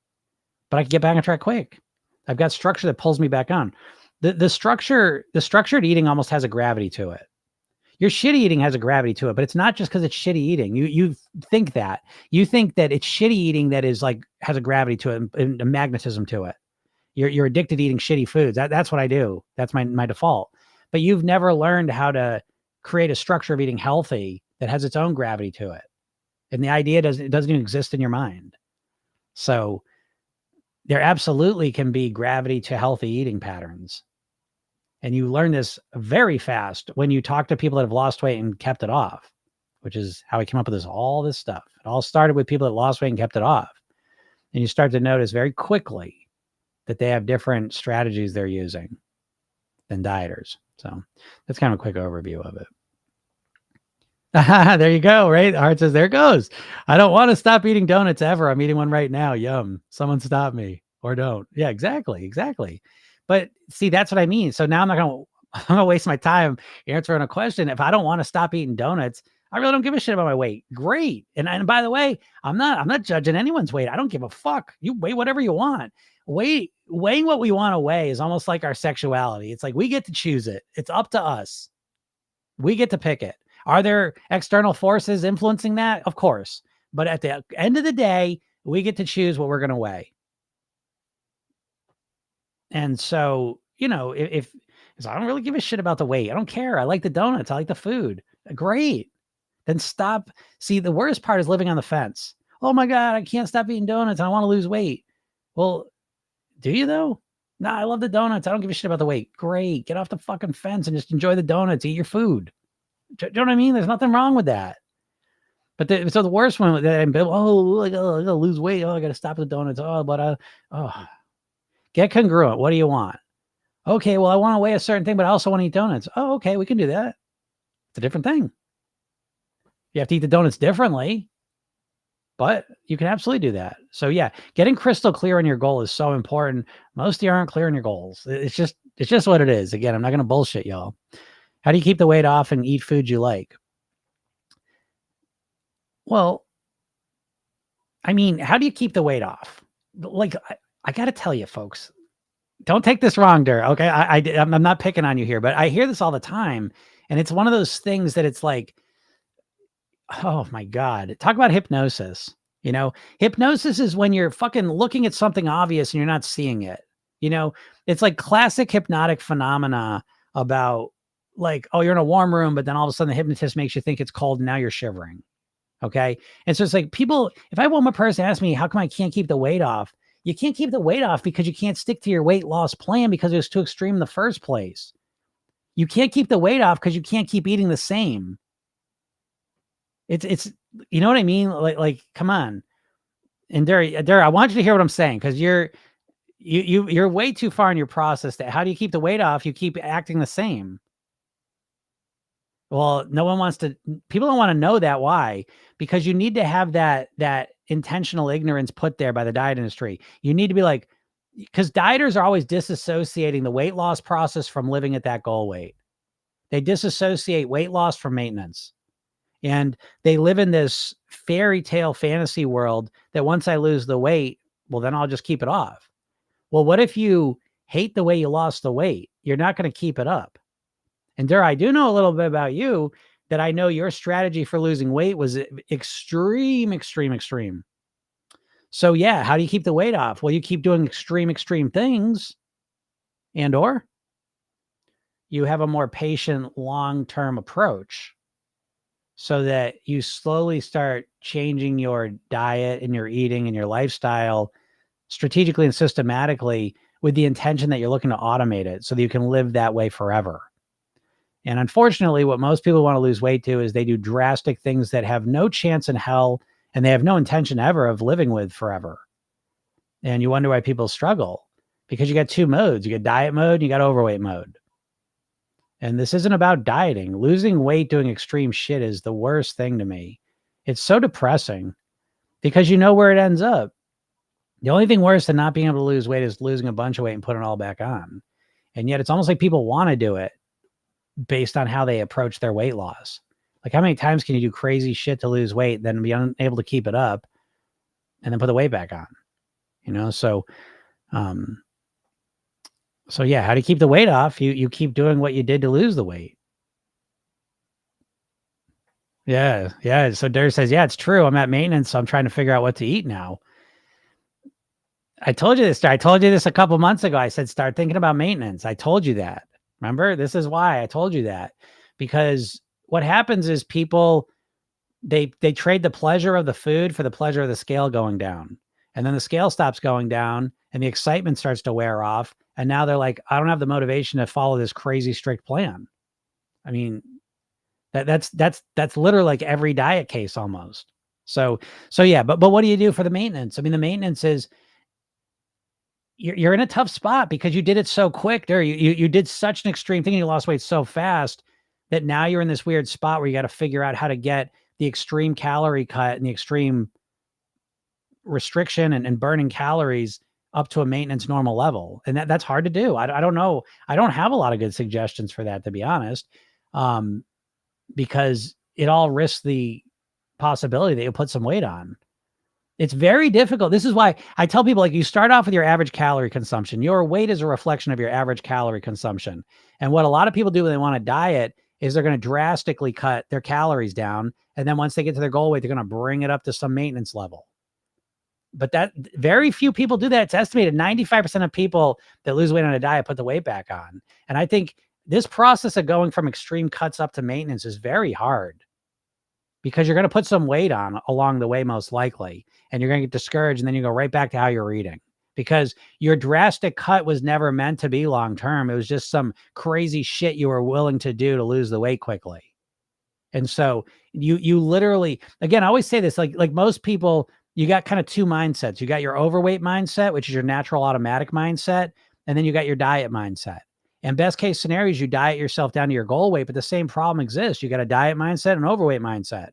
but I can get back on track quick. I've got structure that pulls me back on. The structured eating almost has a gravity to it. Your shitty eating has a gravity to it, but it's not just because it's shitty eating. You think that. You think that it's shitty eating that is like has a gravity to it and a magnetism to it. You're addicted to eating shitty foods. That's what I do. That's my default. But you've never learned how to create a structure of eating healthy that has its own gravity to it. And the idea doesn't even exist in your mind. So there absolutely can be gravity to healthy eating patterns. And you learn this very fast when you talk to people that have lost weight and kept it off, which is how I came up with all this stuff. It all started with people that lost weight and kept it off. And you start to notice very quickly that they have different strategies they're using than dieters. So that's kind of a quick overview of it. There you go, right? Heart says, there it goes. I don't want to stop eating donuts ever. I'm eating one right now. Yum. Someone stop me or don't. Yeah, exactly. But see, that's what I mean. So now I'm going to waste my time answering a question. If I don't want to stop eating donuts, I really don't give a shit about my weight. Great. And by the way, I'm not judging anyone's weight. I don't give a fuck. You weigh whatever you want. Weighing what we want to weigh is almost like our sexuality. It's like we get to choose it. It's up to us. We get to pick it. Are there external forces influencing that? Of course. But at the end of the day, we get to choose what we're going to weigh. And so, if I don't really give a shit about the weight, I don't care. I like the donuts. I like the food. Great. Then stop. See, the worst part is living on the fence. Oh my God, I can't stop eating donuts. I want to lose weight. Well, do you though? No, I love the donuts. I don't give a shit about the weight. Great. Get off the fucking fence and just enjoy the donuts. Eat your food. Do you know what I mean? There's nothing wrong with that. But so the worst one that I gotta lose weight. Oh, I gotta stop the donuts. Get congruent. What do you want? Okay, well, I want to weigh a certain thing, but I also want to eat donuts. Oh, okay, we can do that. It's a different thing. You have to eat the donuts differently, but you can absolutely do that. So yeah, getting crystal clear on your goal is so important. Most of you aren't clear on your goals. It's just what it is. Again, I'm not going to bullshit y'all. How do you keep the weight off and eat food you like? Well, I mean, how do you keep the weight off? Like, I got to tell you, folks, don't take this wrong, Dur. Okay. I'm not picking on you here, but I hear this all the time. And it's one of those things that it's like, oh my God, talk about hypnosis. Hypnosis is when you're fucking looking at something obvious and you're not seeing it. It's like classic hypnotic phenomena about like, oh, you're in a warm room, but then all of a sudden the hypnotist makes you think it's cold and now you're shivering. Okay. And so it's like people, if I want a person to ask me, how come I can't keep the weight off? You can't keep the weight off because you can't stick to your weight loss plan because it was too extreme in the first place. You can't keep the weight off because you can't keep eating the same. It's you know what I mean? Like come on. And Dur, I want you to hear what I'm saying because you're way too far in your process. How do you keep the weight off? You keep acting the same. Well, people don't want to know that. Why? Because you need to have that intentional ignorance put there by the diet industry. You need to be like, because dieters are always disassociating the weight loss process from living at that goal weight. They disassociate weight loss from maintenance. And they live in this fairy tale fantasy world that once I lose the weight, well, then I'll just keep it off. Well, what if you hate the way you lost the weight? You're not going to keep it up. And Dur, I do know a little bit about you that I know your strategy for losing weight was extreme. So yeah, how do you keep the weight off? Well, you keep doing extreme things or you have a more patient long-term approach so that you slowly start changing your diet and your eating and your lifestyle strategically and systematically with the intention that you're looking to automate it so that you can live that way forever. And unfortunately, what most people want to lose weight to is they do drastic things that have no chance in hell and they have no intention ever of living with forever. And you wonder why people struggle because you got two modes. You got diet mode, and you got overweight mode. And this isn't about dieting. Losing weight doing extreme shit is the worst thing to me. It's so depressing because you know where it ends up. The only thing worse than not being able to lose weight is losing a bunch of weight and putting it all back on. And yet it's almost like people want to do it. based on how they approach their weight loss. Like, how many times can you do crazy shit to lose weight, then be unable to keep it up, and then put the weight back on? Um, so yeah, how do you keep the weight off? You keep doing what you did to lose the weight. Yeah, yeah. So Dare says, yeah, it's true. I'm at maintenance, so I'm trying to figure out what to eat now. I told you this. I told you this a couple months ago. I said, start thinking about maintenance. I told you that. Remember, this is why I told you that, because what happens is people, they trade the pleasure of the food for the pleasure of the scale going down. And then the scale stops going down and the excitement starts to wear off. And now they're like, I don't have the motivation to follow this crazy strict plan. I mean, that's literally like every diet case almost. So yeah, but what do you do for the maintenance? I mean, the maintenance is you're in a tough spot because you did it so quick there. You did such an extreme thing. You lost weight so fast that now you're in this weird spot where you got to figure out how to get the extreme calorie cut and the extreme restriction and burning calories up to a maintenance normal level. And that's hard to do. I don't know. I don't have a lot of good suggestions for that, to be honest, because it all risks the possibility that you'll put some weight on. It's very difficult. This is why I tell people, like, you start off with your average calorie consumption. Your weight is a reflection of your average calorie consumption. And what a lot of people do when they want to diet is they're going to drastically cut their calories down. And then once they get to their goal weight, they're going to bring it up to some maintenance level. But that very few people do that. It's estimated 95% of people that lose weight on a diet put the weight back on. And I think this process of going from extreme cuts up to maintenance is very hard, because you're going to put some weight on along the way, most likely, and you're going to get discouraged, and then you go right back to how you're eating, because your drastic cut was never meant to be long-term. It was just some crazy shit you were willing to do to lose the weight quickly. And so you literally, again, I always say this, like most people, you got kind of two mindsets. You got your overweight mindset, which is your natural automatic mindset. And then you got your diet mindset. And best case scenarios, you diet yourself down to your goal weight, but the same problem exists. You got a diet mindset and overweight mindset.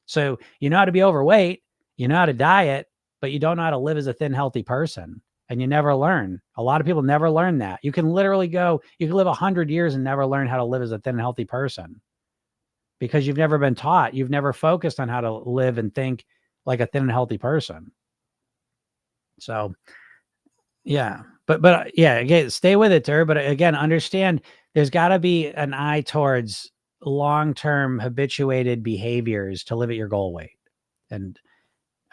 So you know how to be overweight, you know how to diet, but you don't know how to live as a thin, healthy person. And you never learn. A lot of people never learn that. You can literally you can live 100 years and never learn how to live as a thin, healthy person, because you've never been taught. You've never focused on how to live and think like a thin and healthy person. So yeah, but yeah, again, stay with it, Tur. But again, understand there's got to be an eye towards long-term habituated behaviors to live at your goal weight. And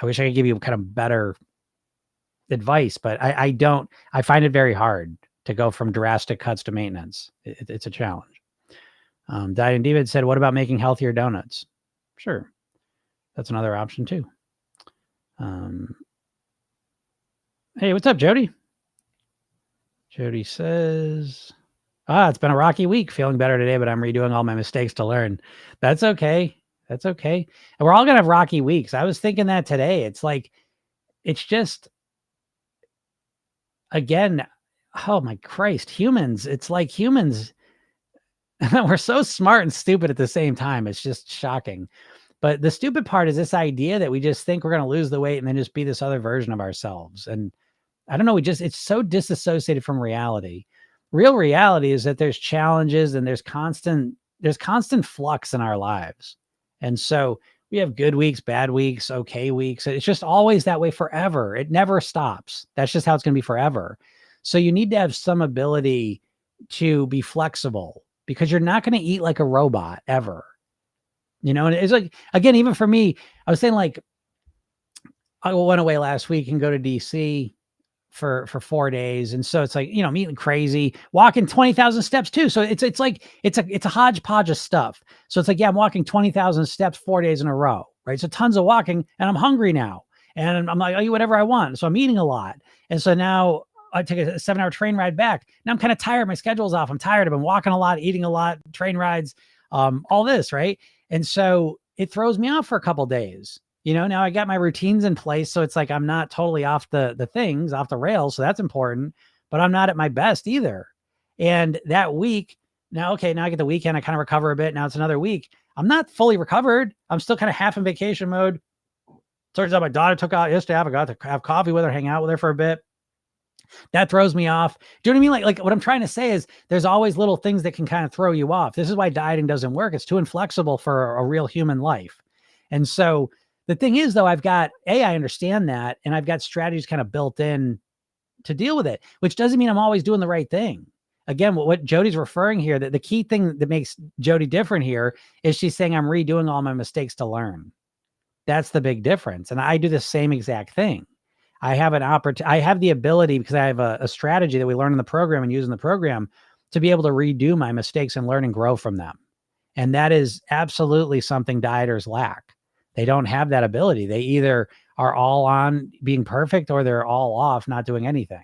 I wish I could give you kind of better advice, but I don't. I find it very hard to go from drastic cuts to maintenance. It's a challenge. Diane David said, what about making healthier donuts? Sure. That's another option too. Hey, what's up, Jody? Jody says, it's been a rocky week. Feeling better today, but I'm redoing all my mistakes to learn. That's okay. That's okay. And we're all going to have rocky weeks. I was thinking that today. It's like, it's just, again, oh my Christ, humans. It's like humans. We're so smart and stupid at the same time. It's just shocking. But the stupid part is this idea that we just think we're going to lose the weight and then just be this other version of ourselves. And I don't know. It's so disassociated from reality. Real reality is that there's challenges and there's constant flux in our lives. And so we have good weeks, bad weeks, okay weeks. It's just always that way forever. It never stops. That's just how it's going to be forever. So you need to have some ability to be flexible, because you're not going to eat like a robot ever. And it's like, again, even for me, I was saying, like, I went away last week and go to DC for 4 days. And so it's like, I'm eating crazy, walking 20,000 steps too. So it's like, it's a hodgepodge of stuff. So it's like, yeah, I'm walking 20,000 steps 4 days in a row, right? So tons of walking, and I'm hungry now. And I'm like, I'll eat whatever I want. So I'm eating a lot. And so now I take a 7-hour train ride back. Now I'm kind of tired. My schedule's off. I'm tired. I've been walking a lot, eating a lot, train rides, all this, right? And so it throws me off for a couple days. Now I got my routines in place. So it's like, I'm not totally off the things, off the rails. So that's important, but I'm not at my best either. And that week now, now I get the weekend, I kind of recover a bit. Now it's another week. I'm not fully recovered. I'm still kind of half in vacation mode. Turns out my daughter took out yesterday. I got to have coffee with her, hang out with her for a bit. That throws me off. Do you know what I mean? Like what I'm trying to say is there's always little things that can kind of throw you off. This is why dieting doesn't work. It's too inflexible for a real human life. And so the thing is though, I understand that. And I've got strategies kind of built in to deal with it, which doesn't mean I'm always doing the right thing. Again, what Jody's referring here, that the key thing that makes Jody different here is she's saying I'm redoing all my mistakes to learn. That's the big difference. And I do the same exact thing. I have I have the ability, because I have a strategy that we learn in the program and use in the program, to be able to redo my mistakes and learn and grow from them. And that is absolutely something dieters lack. They don't have that ability. They either are all on being perfect or they're all off not doing anything.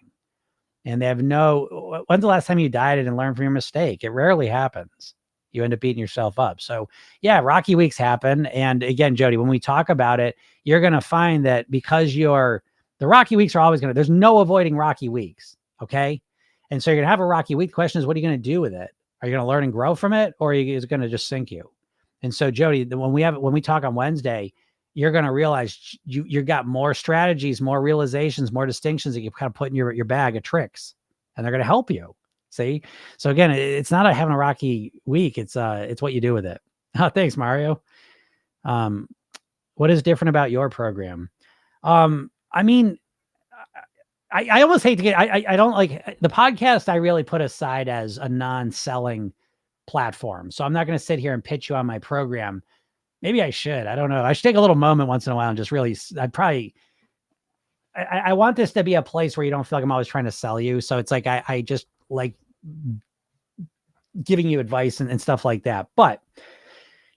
And they have when's the last time you dieted and learned from your mistake? It rarely happens. You end up beating yourself up. So yeah, rocky weeks happen. And again, Jody, when we talk about it, you're going to find that because the rocky weeks are always there's no avoiding rocky weeks. Okay. And so you're going to have a rocky week. The question is, what are you going to do with it? Are you going to learn and grow from it? Or is it going to just sink you? And so Jody, when we talk on Wednesday, you're going to realize you've got more strategies, more realizations, more distinctions that you kind of put in your bag of tricks, and they're going to help you. See? So again, it's not having a rocky week. It's what you do with it. Oh, thanks, Mario. What is different about your program? I mean, I almost hate to get, I don't like the podcast. I really put aside as a non-selling platform. So I'm not going to sit here and pitch you on my program. Maybe I should. I don't know. I should take a little moment once in a while and just really, I want this to be a place where you don't feel like I'm always trying to sell you. So it's like, I just like giving you advice and stuff like that. But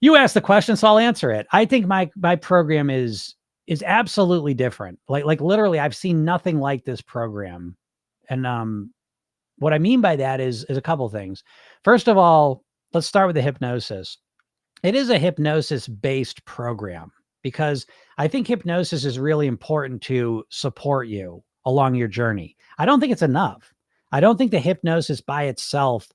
you asked the question, so I'll answer it. I think my program is absolutely different. Like literally, I've seen nothing like this program. And what I mean by that is a couple of things. First of all, let's start with the hypnosis. It is a hypnosis-based program because I think hypnosis is really important to support you along your journey. I don't think it's enough. I don't think the hypnosis by itself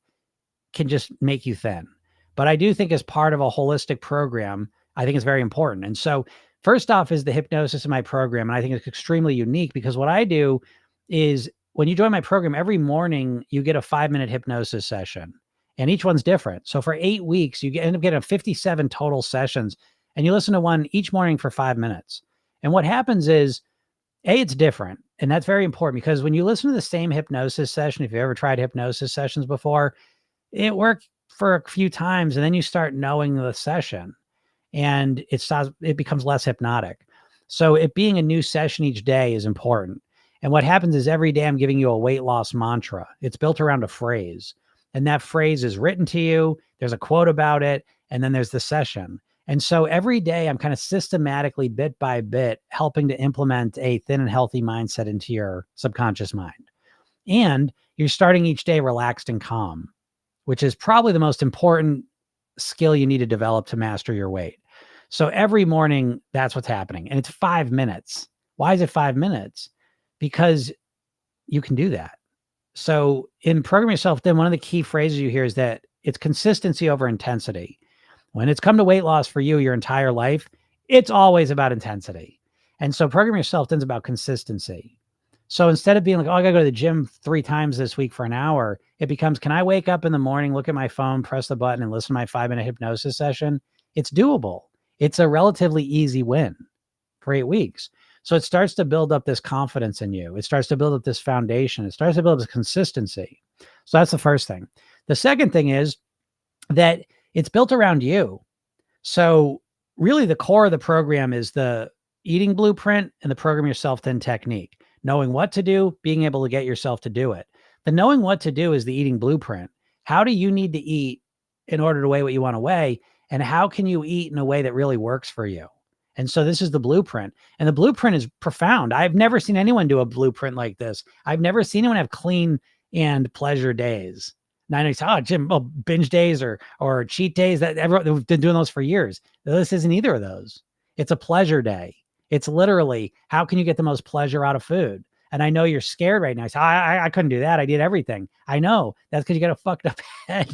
can just make you thin. But I do think as part of a holistic program, I think it's very important. And so first off is the hypnosis in my program. And I think it's extremely unique because what I do is when you join my program, every morning you get a 5-minute hypnosis session. And each one's different. So for 8 weeks, you end up getting 57 total sessions, and you listen to one each morning for 5 minutes. And what happens is, it's different. And that's very important because when you listen to the same hypnosis session, if you've ever tried hypnosis sessions before, it worked for a few times, and then you start knowing the session and it becomes less hypnotic. So it being a new session each day is important. And what happens is every day I'm giving you a weight loss mantra. It's built around a phrase. And that phrase is written to you. There's a quote about it. And then there's the session. And so every day I'm kind of systematically, bit by bit, helping to implement a thin and healthy mindset into your subconscious mind. And you're starting each day relaxed and calm, which is probably the most important skill you need to develop to master your weight. So every morning, that's what's happening. And it's 5 minutes. Why is it 5 minutes? Because you can do that. So in Program Yourself Thin, one of the key phrases you hear is that it's consistency over intensity. When it's come to weight loss for you your entire life, it's always about intensity. And so Program Yourself Thin is about consistency. So instead of being like, oh, I got to go to the gym 3 times this week for an hour, it becomes, can I wake up in the morning, look at my phone, press the button, and listen to my 5-minute hypnosis session? It's doable. It's a relatively easy win for 8 weeks. So it starts to build up this confidence in you. It starts to build up this foundation. It starts to build this consistency. So that's the first thing. The second thing is that it's built around you. So really the core of the program is the eating blueprint and the Program Yourself Thin technique. Knowing what to do, being able to get yourself to do it. The knowing what to do is the eating blueprint. How do you need to eat in order to weigh what you want to weigh? And how can you eat in a way that really works for you? And so this is the blueprint. And the blueprint is profound. I've never seen anyone do a blueprint like this. I've never seen anyone have clean and pleasure days. Now I know you say, oh, Jim, binge days or cheat days. That everyone, they've been doing those for years. This isn't either of those. It's a pleasure day. It's literally, how can you get the most pleasure out of food? And I know you're scared right now. So I couldn't do that. I did everything. I know that's because you got a fucked up head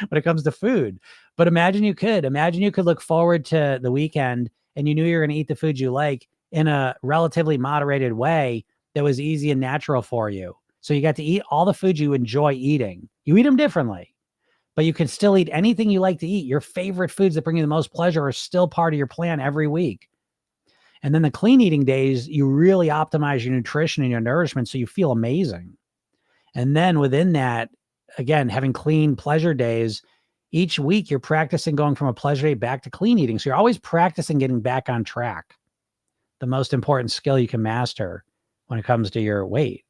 when it comes to food. But imagine you could look forward to the weekend and you knew you were going to eat the food you like in a relatively moderated way that was easy and natural for you. So you got to eat all the foods you enjoy eating. You eat them differently, but you can still eat anything you like to eat. Your favorite foods that bring you the most pleasure are still part of your plan every week. And then the clean eating days, you really optimize your nutrition and your nourishment so you feel amazing. And then within that, again, having clean pleasure days, each week you're practicing going from a pleasure day back to clean eating. So you're always practicing getting back on track. The most important skill you can master when it comes to your weight.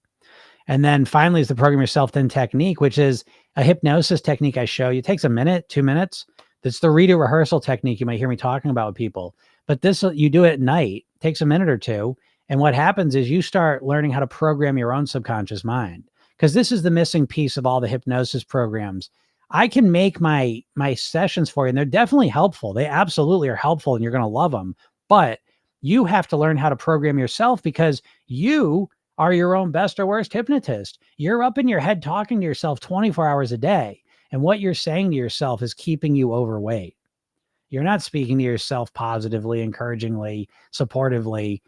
And then finally is the program yourself then technique, which is a hypnosis technique I show you. It takes a minute, 2 minutes. That's the redo rehearsal technique you might hear me talking about with people. But this, you do it at night, it takes a minute or two. And what happens is you start learning how to program your own subconscious mind. Because this is the missing piece of all the hypnosis programs. I can make my sessions for you, and they're definitely helpful. They absolutely are helpful, and you're going to love them. But you have to learn how to program yourself, because you are your own best or worst hypnotist. You're up in your head talking to yourself 24 hours a day. And what you're saying to yourself is keeping you overweight. You're not speaking to yourself positively, encouragingly, supportively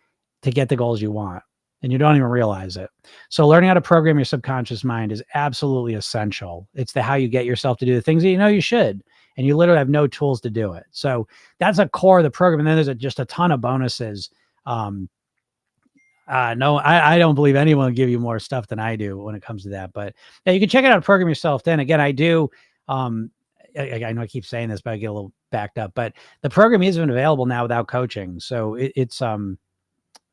to get the goals you want. And you don't even realize it. So learning how to program your subconscious mind is absolutely essential. It's how you get yourself to do the things that you know you should. And you literally have no tools to do it. So that's a core of the program. And then there's just a ton of bonuses. No, I don't believe anyone will give you more stuff than I do when it comes to that. But yeah, you can check it out, program yourself. Then again, I do. I know I keep saying this, but I get a little backed up. But the program isn't available now without coaching. So it's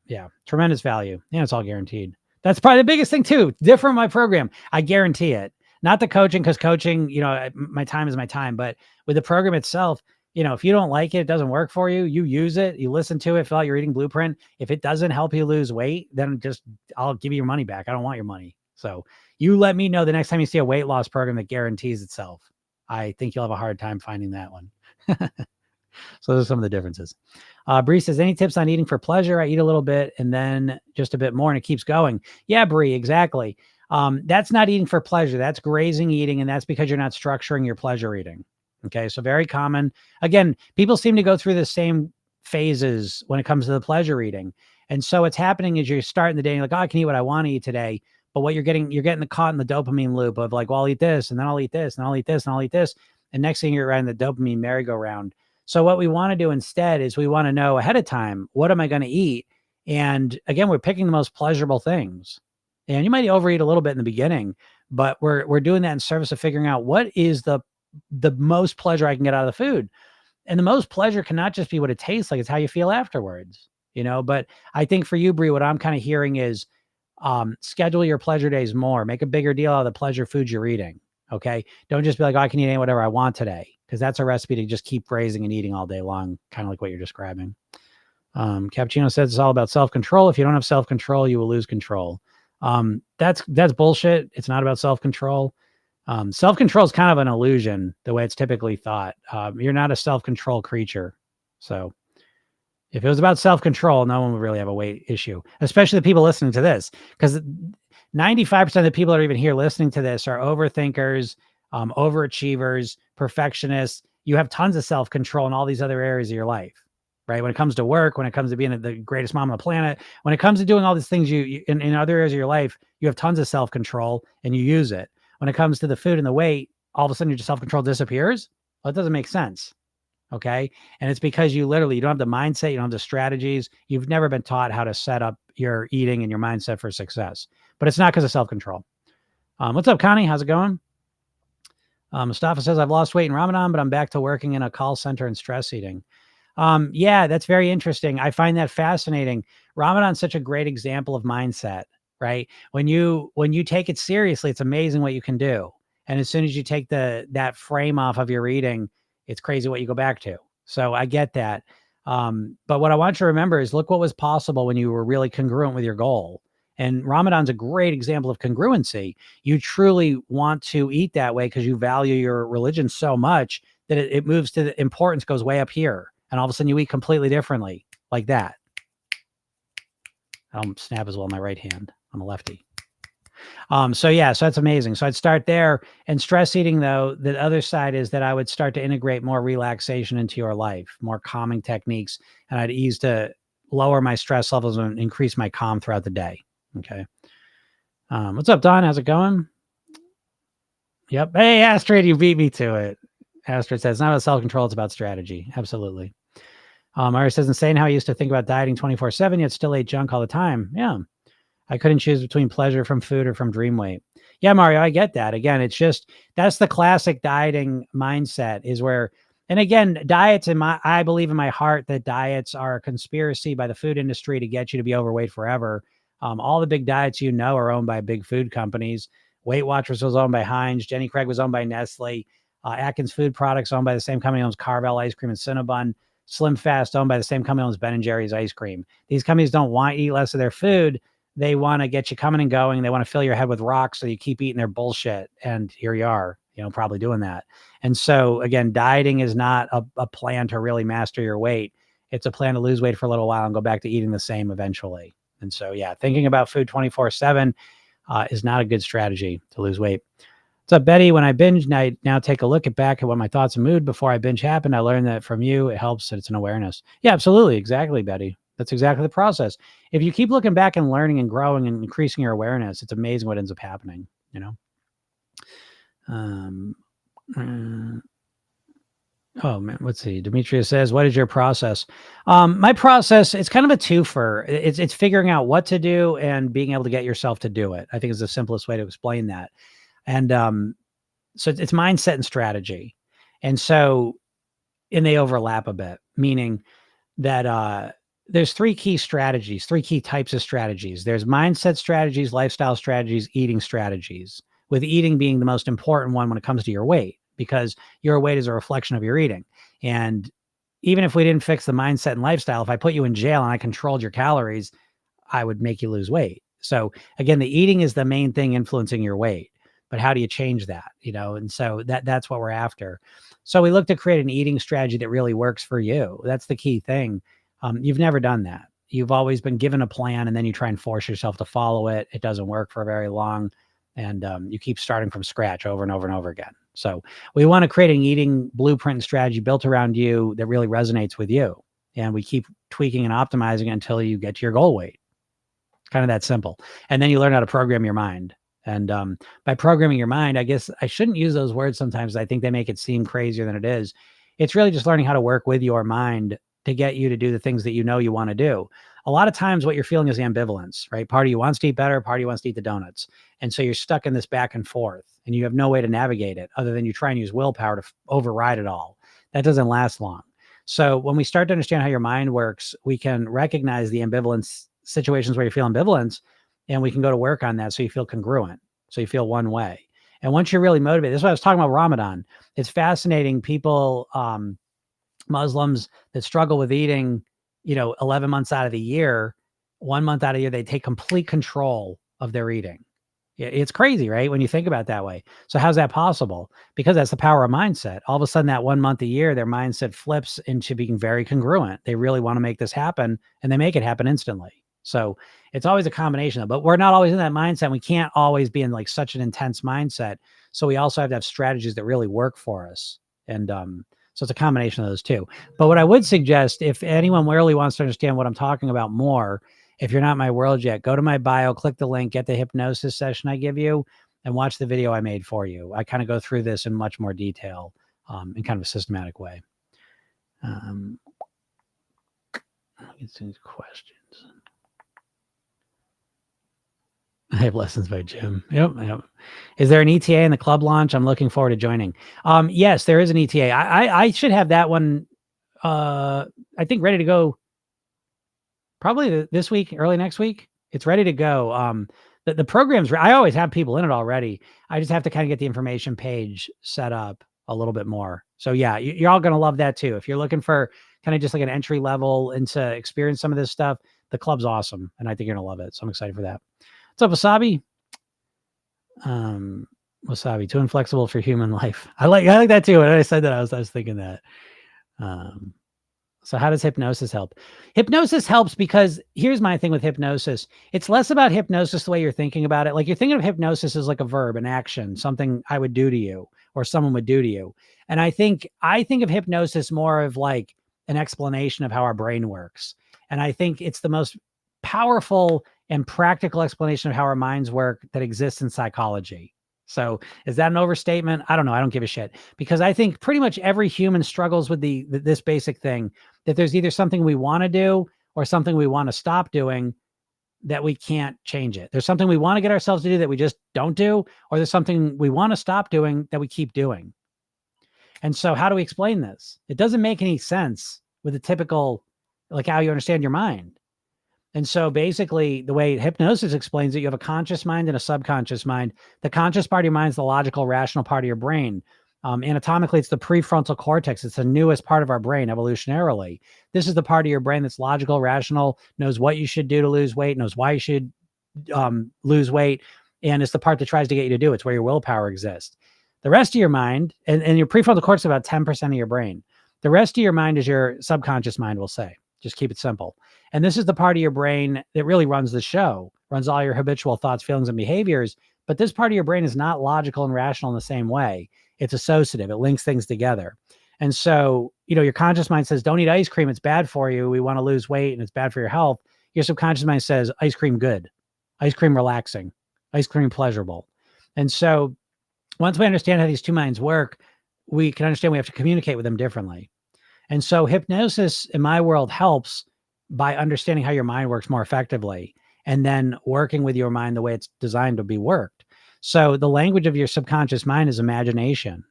yeah, tremendous value. Yeah, it's all guaranteed. That's probably the biggest thing too. Different my program. I guarantee it. Not the coaching, because coaching, my time is my time. But with the program itself, if you don't like it, it doesn't work for you, you use it, you listen to it, fill out your eating blueprint. If it doesn't help you lose weight, then I'll give you your money back. I don't want your money. So you let me know the next time you see a weight loss program that guarantees itself. I think you'll have a hard time finding that one. So those are some of the differences. Bree says, any tips on eating for pleasure? I eat a little bit and then just a bit more and it keeps going. Yeah, Bree, exactly. That's not eating for pleasure. That's grazing eating. And that's because you're not structuring your pleasure eating. Okay. So very common. Again, people seem to go through the same phases when it comes to the pleasure eating. And so what's happening is you're starting the day and you're like, oh, I can eat what I want to eat today. But what you're getting caught in the dopamine loop of like, well, I'll eat this and then I'll eat this and I'll eat this and I'll eat this. And next thing you're around the dopamine merry-go-round. So what we want to do instead is we want to know ahead of time, what am I going to eat? And again, we're picking the most pleasurable things. And you might overeat a little bit in the beginning, but we're doing that in service of figuring out what is the most pleasure I can get out of the food. And the most pleasure cannot just be what it tastes like, it's how you feel afterwards, But I think for you, Bree, what I'm kind of hearing is schedule your pleasure days more, make a bigger deal out of the pleasure foods you're eating. Okay. Don't just be like, oh, I can eat whatever I want today. Because that's a recipe to just keep grazing and eating all day long, kind of like what you're describing. Cappuccino says it's all about self-control. If you don't have self-control, you will lose control. That's bullshit. It's not about self-control. Self-control is kind of an illusion, the way it's typically thought. You're not a self-control creature. So if it was about self-control, no one would really have a weight issue, especially the people listening to this, because 95% of the people that are even here listening to this are overthinkers, overachievers, perfectionists. You have tons of self-control in all these other areas of your life, right? When it comes to work, when it comes to being the greatest mom on the planet, when it comes to doing all these things you in other areas of your life, you have tons of self-control and you use it. When it comes to the food and the weight, all of a sudden your self-control disappears. Well, it doesn't make sense. Okay. And it's because you don't have the mindset, you don't have the strategies. You've never been taught how to set up your eating and your mindset for success, but it's not because of self-control. What's up, Connie? How's it going? Mustafa says, I've lost weight in Ramadan, but I'm back to working in a call center and stress eating. Yeah, that's very interesting. I find that fascinating. Ramadan's such a great example of mindset, right? When you take it seriously, it's amazing what you can do. And as soon as you take that frame off of your eating, it's crazy what you go back to. So I get that. But what I want you to remember is look what was possible when you were really congruent with your goal. And Ramadan's a great example of congruency. You truly want to eat that way because you value your religion so much that it moves to the importance goes way up here. And all of a sudden you eat completely differently like that. I don't snap as well in my right hand. I'm a lefty. So that's amazing. So I'd start there. And stress eating, though, the other side is that I would start to integrate more relaxation into your life, more calming techniques, and I'd ease to lower my stress levels and increase my calm throughout the day. Okay. What's up, Don? How's it going? Yep. Hey, Astrid, you beat me to it. Astrid says, it's not about self-control, it's about strategy. Absolutely. Mario says, insane how I used to think about dieting 24/7, yet still ate junk all the time. Yeah. I couldn't choose between pleasure from food or from dream weight. Yeah, Mario, I get that. Again, it's just that's the classic dieting mindset is where, and again, diets I believe in my heart that diets are a conspiracy by the food industry to get you to be overweight forever. All the big diets are owned by big food companies. Weight Watchers was owned by Heinz. Jenny Craig was owned by Nestle. Atkins Food Products owned by the same company owns Carvel Ice Cream and Cinnabon. Slim Fast owned by the same company owns Ben and Jerry's ice cream. These companies don't want you to eat less of their food. They want to get you coming and going. They want to fill your head with rocks so you keep eating their bullshit. And here you are, probably doing that. And so again, dieting is not a plan to really master your weight. It's a plan to lose weight for a little while and go back to eating the same eventually. And so, yeah, thinking about food 24/7 is not a good strategy to lose weight. What's up, Betty? When I binge, I now take a look back at what my thoughts and mood before I binge happened. I learned that from you. It helps that it's an awareness. Yeah, absolutely. Exactly, Betty. That's exactly the process. If you keep looking back and learning and growing and increasing your awareness, it's amazing what ends up happening, Oh man, let's see. Demetrius says, what is your process? My process, it's kind of a twofer. It's figuring out what to do and being able to get yourself to do it. I think is the simplest way to explain that. And so it's mindset and strategy. And they overlap a bit, meaning that there's three key types of strategies. There's mindset strategies, lifestyle strategies, eating strategies, with eating being the most important one when it comes to your weight, because your weight is a reflection of your eating. And even if we didn't fix the mindset and lifestyle, if I put you in jail and I controlled your calories, I would make you lose weight. So again, the eating is the main thing influencing your weight. But how do you change that? And so that's what we're after. So we look to create an eating strategy that really works for you. That's the key thing. You've never done that. You've always been given a plan and then you try and force yourself to follow it. It doesn't work for very long. And you keep starting from scratch over and over and over again. So we want to create an eating blueprint and strategy built around you that really resonates with you. And we keep tweaking and optimizing it until you get to your goal weight. Kind of that simple. And then you learn how to program your mind. And by programming your mind, I guess I shouldn't use those words sometimes. I think they make it seem crazier than it is. It's really just learning how to work with your mind to get you to do the things that you want to do. A lot of times what you're feeling is ambivalence, right? Part of you wants to eat better, part of you wants to eat the donuts. And so you're stuck in this back and forth and you have no way to navigate it other than you try and use willpower to override it all. That doesn't last long. So when we start to understand how your mind works, we can recognize the ambivalence situations where you feel ambivalence, and we can go to work on that so you feel congruent, so you feel one way. And once you're really motivated, this is what I was talking about Ramadan. It's fascinating. People, Muslims that struggle with eating, 11 months out of the year, 1 month out of the year, they take complete control of their eating. It's crazy, right? When you think about it that way. So how's that possible? Because that's the power of mindset. All of a sudden that 1 month a year, their mindset flips into being very congruent. They really want to make this happen and they make it happen instantly. So it's always a combination of, but we're not always in that mindset. We can't always be in like such an intense mindset. So we also have to have strategies that really work for us. And so it's a combination of those two. But what I would suggest, if anyone really wants to understand what I'm talking about more, if you're not in my world yet, go to my bio, click the link, get the hypnosis session I give you, and watch the video I made for you. I kind of go through this in much more detail in kind of a systematic way. Let's see questions. I have lessons by Jim. Yep. Is there an ETA in the club launch? I'm looking forward to joining. Yes, there is an ETA. I should have that one. I think ready to go. Probably this week, early next week. It's ready to go. The program's. I always have people in it already. I just have to kind of get the information page set up a little bit more. So yeah, you're all gonna love that too. If you're looking for kind of just like an entry level into experience some of this stuff, the club's awesome, and I think you're gonna love it. So I'm excited for that. What's up, Wasabi? Wasabi, too inflexible for human life. I like that too. When I said that, I was thinking that. So how does hypnosis help? Hypnosis helps because here's my thing with hypnosis. It's less about hypnosis the way you're thinking about it. Like you're thinking of hypnosis as like a verb, an action, something I would do to you or someone would do to you. And I think of hypnosis more of like an explanation of how our brain works. And I think it's the most powerful and practical explanation of how our minds work that exists in psychology. So is that an overstatement? I don't know. I don't give a shit, because I think pretty much every human struggles with this basic thing, that there's either something we want to do or something we want to stop doing, that we can't change it. There's something we want to get ourselves to do that we just don't do, or there's something we want to stop doing that we keep doing. And so how do we explain this? It doesn't make any sense with the typical, like how you understand your mind. And so basically the way hypnosis explains it, you have a conscious mind and a subconscious mind. The conscious part of your mind is the logical, rational part of your brain. Anatomically, it's the prefrontal cortex. It's the newest part of our brain evolutionarily. This is the part of your brain that's logical, rational, knows what you should do to lose weight, knows why you should lose weight. And it's the part that tries to get you to do it. It's where your willpower exists. The rest of your mind, and your prefrontal cortex is about 10% of your brain. The rest of your mind is your subconscious mind, we'll say. Just keep it simple. And this is the part of your brain that really runs the show, runs all your habitual thoughts, feelings, and behaviors. But this part of your brain is not logical and rational in the same way. It's associative. It links things together. And so, your conscious mind says, don't eat ice cream. It's bad for you. We want to lose weight and it's bad for your health. Your subconscious mind says, ice cream good, ice cream relaxing, ice cream pleasurable. And so once we understand how these two minds work, we can understand we have to communicate with them differently. And so hypnosis in my world helps by understanding how your mind works more effectively, and then working with your mind the way it's designed to be worked. So the language of your subconscious mind is imagination.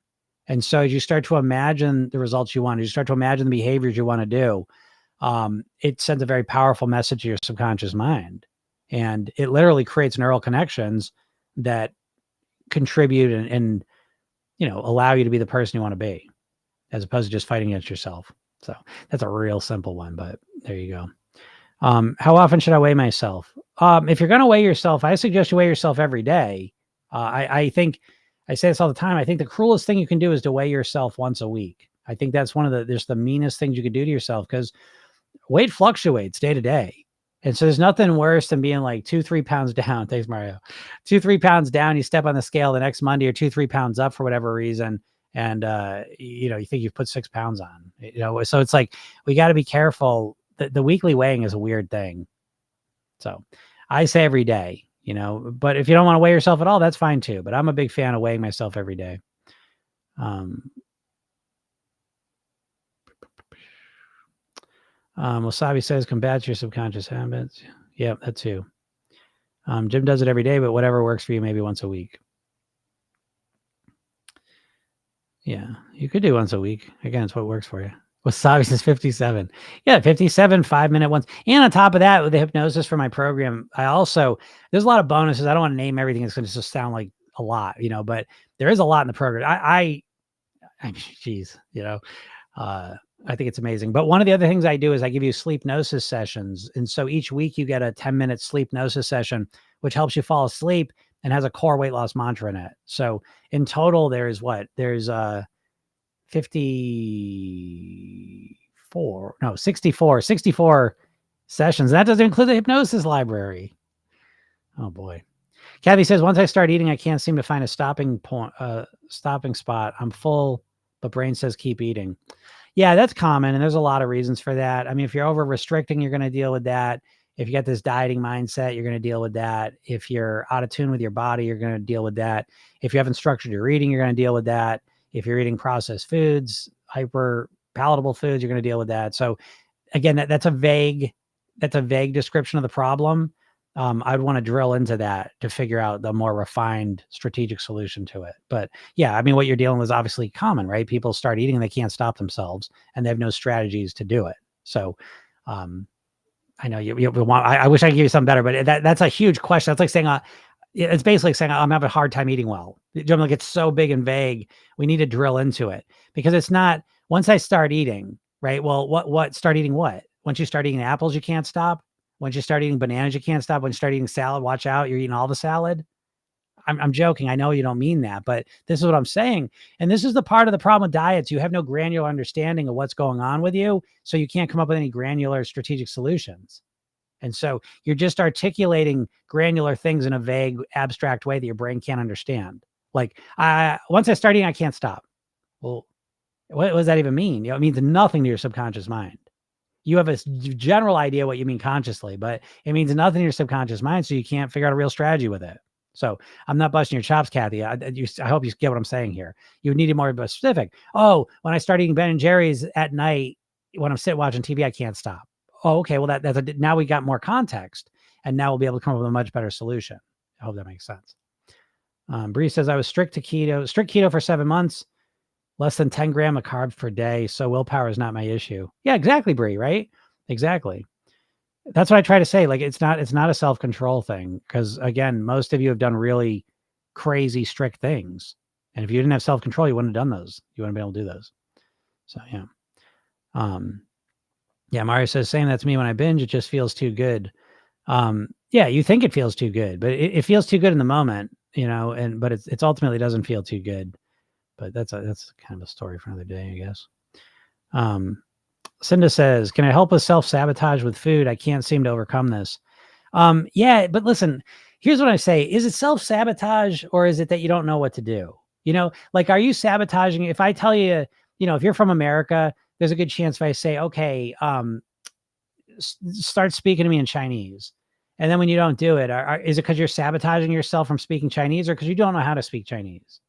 And so as you start to imagine the results you want, as you start to imagine the behaviors you want to do, it sends a very powerful message to your subconscious mind. And it literally creates neural connections that contribute and allow you to be the person you want to be, as opposed to just fighting against yourself. So that's a real simple one, but there you go. How often should I weigh myself? If you're going to weigh yourself, I suggest you weigh yourself every day. I think I say this all the time. I think the cruelest thing you can do is to weigh yourself once a week. I think that's one of the meanest things you could do to yourself, because weight fluctuates day to day. And so there's nothing worse than being like 2-3 pounds down. Thanks, Mario. 2-3 pounds down. You step on the scale the next Monday, or 2-3 pounds up for whatever reason. And, you think you've put 6 pounds on, so it's like, we got to be careful. The weekly weighing is a weird thing. So I say every day, but if you don't want to weigh yourself at all, that's fine too. But I'm a big fan of weighing myself every day. Wasabi says, combat your subconscious habits. Yeah, that too. Jim does it every day, but whatever works for you, maybe once a week. Yeah, you could do once a week. Again, it's what works for you. Wasabi says 57. Yeah, 57 5-minute ones. And on top of that, with the hypnosis for my program, there's a lot of bonuses. I don't want to name everything. It's going to just sound like a lot, but there is a lot in the program. I think it's amazing. But one of the other things I do is I give you sleep gnosis sessions. And so each week you get a 10-minute sleep gnosis session, which helps you fall asleep and has a core weight loss mantra in it. So in total, there's 64 sessions. That doesn't include the hypnosis library. Oh boy. Kathy says, once I start eating, I can't seem to find a stopping spot. I'm full, but brain says keep eating. Yeah, that's common. And there's a lot of reasons for that. I mean, if you're over restricting, you're going to deal with that. If you got this dieting mindset, you're going to deal with that. If you're out of tune with your body, you're going to deal with that. If you haven't structured your eating, you're going to deal with that. If you're eating processed foods, hyper palatable foods, you're going to deal with that. So again, that's a vague description of the problem. I'd want to drill into that to figure out the more refined strategic solution to it. But yeah, I mean, what you're dealing with is obviously common, right? People start eating and they can't stop themselves, and they have no strategies to do it. So, I know you want, I wish I could give you something better, but that's a huge question. That's like saying, it's basically saying I'm having a hard time eating well. Like, it's so big and vague. We need to drill into it, because it's not, once I start eating, right? Well, what start eating what? Once you start eating apples, you can't stop. Once you start eating bananas, you can't stop. When you start eating salad, watch out, you're eating all the salad. I'm joking. I know you don't mean that, but this is what I'm saying. And this is the part of the problem with diets. You have no granular understanding of what's going on with you. So you can't come up with any granular strategic solutions. And so you're just articulating granular things in a vague, abstract way that your brain can't understand. Like, once I start eating, I can't stop. Well, what does that even mean? It means nothing to your subconscious mind. You have a general idea what you mean consciously, but it means nothing in your subconscious mind, so you can't figure out a real strategy with it. So I'm not busting your chops, Kathy. I hope you get what I'm saying here. You need it more specific. Oh, when I start eating Ben and Jerry's at night, when I'm sitting watching TV, I can't stop. Oh, okay. Well, now we got more context, and now we'll be able to come up with a much better solution. I hope that makes sense. Bree says I was strict keto for 7 months, less than 10 grams of carbs per day. So willpower is not my issue. Yeah, exactly, Bree. Right? Exactly. That's what I try to say. Like, it's not a self-control thing. Cause again, most of you have done really crazy, strict things. And if you didn't have self-control, you wouldn't have done those. You wouldn't be able to do those. So yeah. Yeah. Mario says, same. That's me when I binge, it just feels too good. Yeah, you think it feels too good, but it feels too good in the moment, but it's ultimately doesn't feel too good. But that's kind of a story for another day, I guess. Cinda says, can I help with self-sabotage with food? I can't seem to overcome this. Yeah, but listen, here's what I say. Is it self-sabotage, or is it that you don't know what to do? Like, are you sabotaging? If I tell you, if you're from America, there's a good chance if I say, okay, start speaking to me in Chinese. And then when you don't do it, is it because you're sabotaging yourself from speaking Chinese, or because you don't know how to speak Chinese?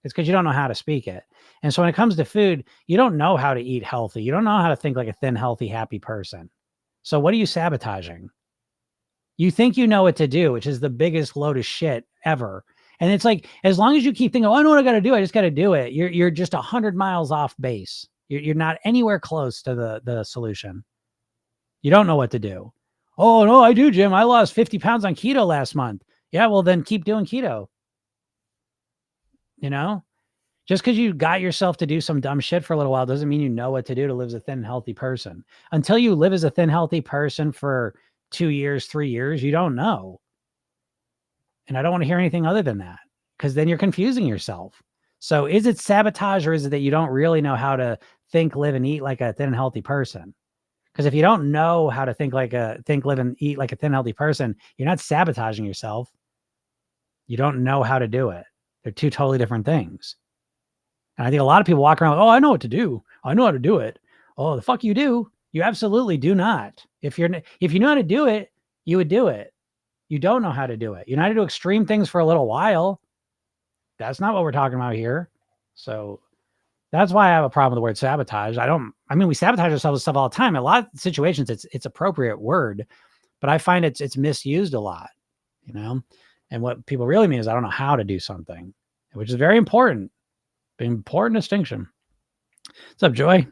It's because you don't know how to speak it. And so when it comes to food, you don't know how to eat healthy. You don't know how to think like a thin, healthy, happy person. So what are you sabotaging? You think you know what to do, which is the biggest load of shit ever. And it's like, as long as you keep thinking, oh, I know what I got to do, I just got to do it. You're just 100 miles off base. You're not anywhere close to the solution. You don't know what to do. Oh, no, I do, Jim. I lost 50 pounds on keto last month. Yeah, well, then keep doing keto. Just because you got yourself to do some dumb shit for a little while doesn't mean you know what to do to live as a thin, healthy person. Until you live as a thin, healthy person for 2 years, 3 years, you don't know. And I don't want to hear anything other than that, because then you're confusing yourself. So is it sabotage, or is it that you don't really know how to think, live, and eat like a thin, healthy person? Because if you don't know how to think, live, and eat like a thin, healthy person, you're not sabotaging yourself. You don't know how to do it. They're two totally different things. And I think a lot of people walk around, oh, I know what to do. I know how to do it. Oh, the fuck you do. You absolutely do not. If you know how to do it, you would do it. You don't know how to do it. You know how to do extreme things for a little while. That's not what we're talking about here. So that's why I have a problem with the word sabotage. We sabotage ourselves with stuff all the time. In a lot of situations, it's appropriate word, but I find it's misused a lot, and what people really mean is I don't know how to do something, which is very important. Important distinction. What's up, Joy?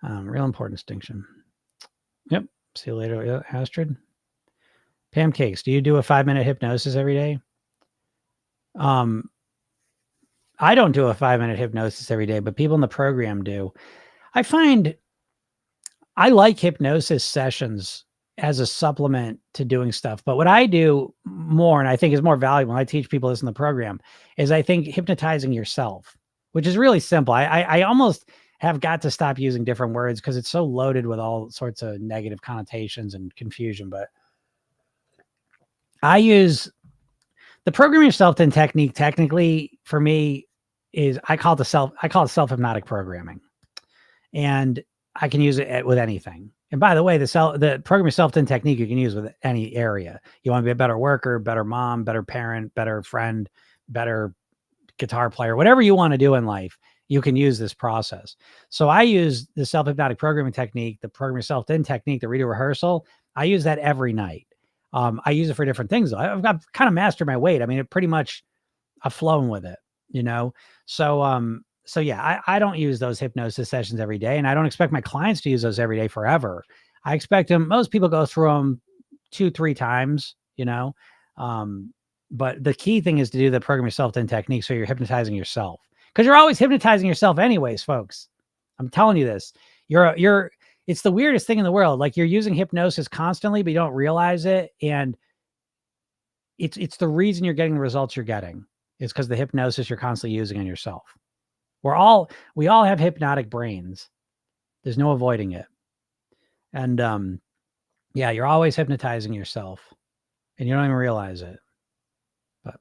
Real important distinction. Yep. See you later, Astrid. Pam Cakes, do you do a 5-minute hypnosis every day? I don't do a 5-minute hypnosis every day, but people in the program do. I find I like hypnosis sessions as a supplement to doing stuff. But what I do more, and I think is more valuable, and I teach people this in the program, is I think hypnotizing yourself, which is really simple. I almost have got to stop using different words because it's so loaded with all sorts of negative connotations and confusion. But I use the program yourself then technique. Technically, for me, I call it self-hypnotic programming, and I can use it with anything. And by the way, the program yourself then technique you can use with any area. You want to be a better worker, better mom, better parent, better friend, better guitar player, whatever you want to do in life, you can use this process. So I use the self-hypnotic programming technique, the program yourself then technique, the reader rehearsal. I use that every night. I use it for different things though. I've kind of mastered my weight. I mean, I've flown with it, So yeah, I don't use those hypnosis sessions every day, and I don't expect my clients to use those every day forever. I expect most people go through them 2-3 times, but the key thing is to do the program yourself then technique. So you're hypnotizing yourself, because you're always hypnotizing yourself anyways, folks. I'm telling you this, it's the weirdest thing in the world. Like, you're using hypnosis constantly, but you don't realize it. And it's the reason you're getting the results you're getting is because the hypnosis you're constantly using on yourself. We all have hypnotic brains. There's no avoiding it. And yeah, you're always hypnotizing yourself and you don't even realize it. But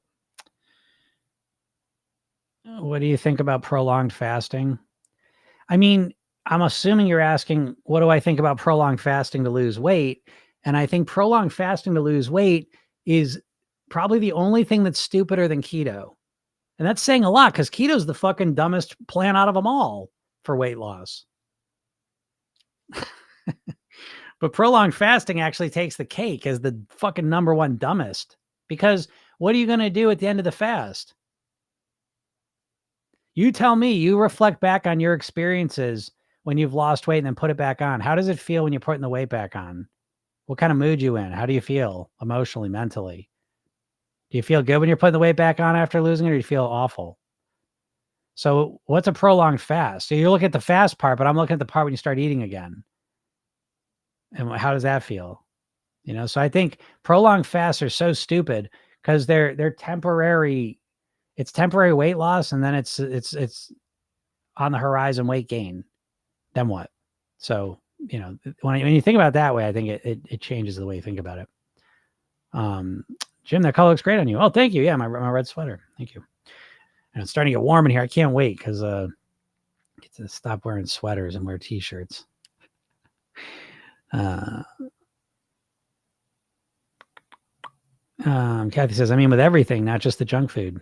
what do you think about prolonged fasting? I mean, I'm assuming you're asking, what do I think about prolonged fasting to lose weight? And I think prolonged fasting to lose weight is probably the only thing that's stupider than keto. And that's saying a lot because keto's the fucking dumbest plan out of them all for weight loss. But prolonged fasting actually takes the cake as the fucking number one dumbest. Because what are you going to do at the end of the fast? You tell me, you reflect back on your experiences when you've lost weight and then put it back on. How does it feel when you're putting the weight back on? What kind of mood you in? How do you feel emotionally, mentally? Do you feel good when you're putting the weight back on after losing it, or do you feel awful? So what's a prolonged fast? So you're looking at the fast part, but I'm looking at the part when you start eating again. And how does that feel? So I think prolonged fasts are so stupid because they're temporary. It's temporary weight loss, and then it's on the horizon weight gain. Then what? So, when you think about it that way, I think it changes the way you think about it. Jim, that color looks great on you. Oh, thank you. Yeah, my red sweater. Thank you. And it's starting to get warm in here. I can't wait because get to stop wearing sweaters and wear t-shirts. Kathy says, I mean, with everything, not just the junk food.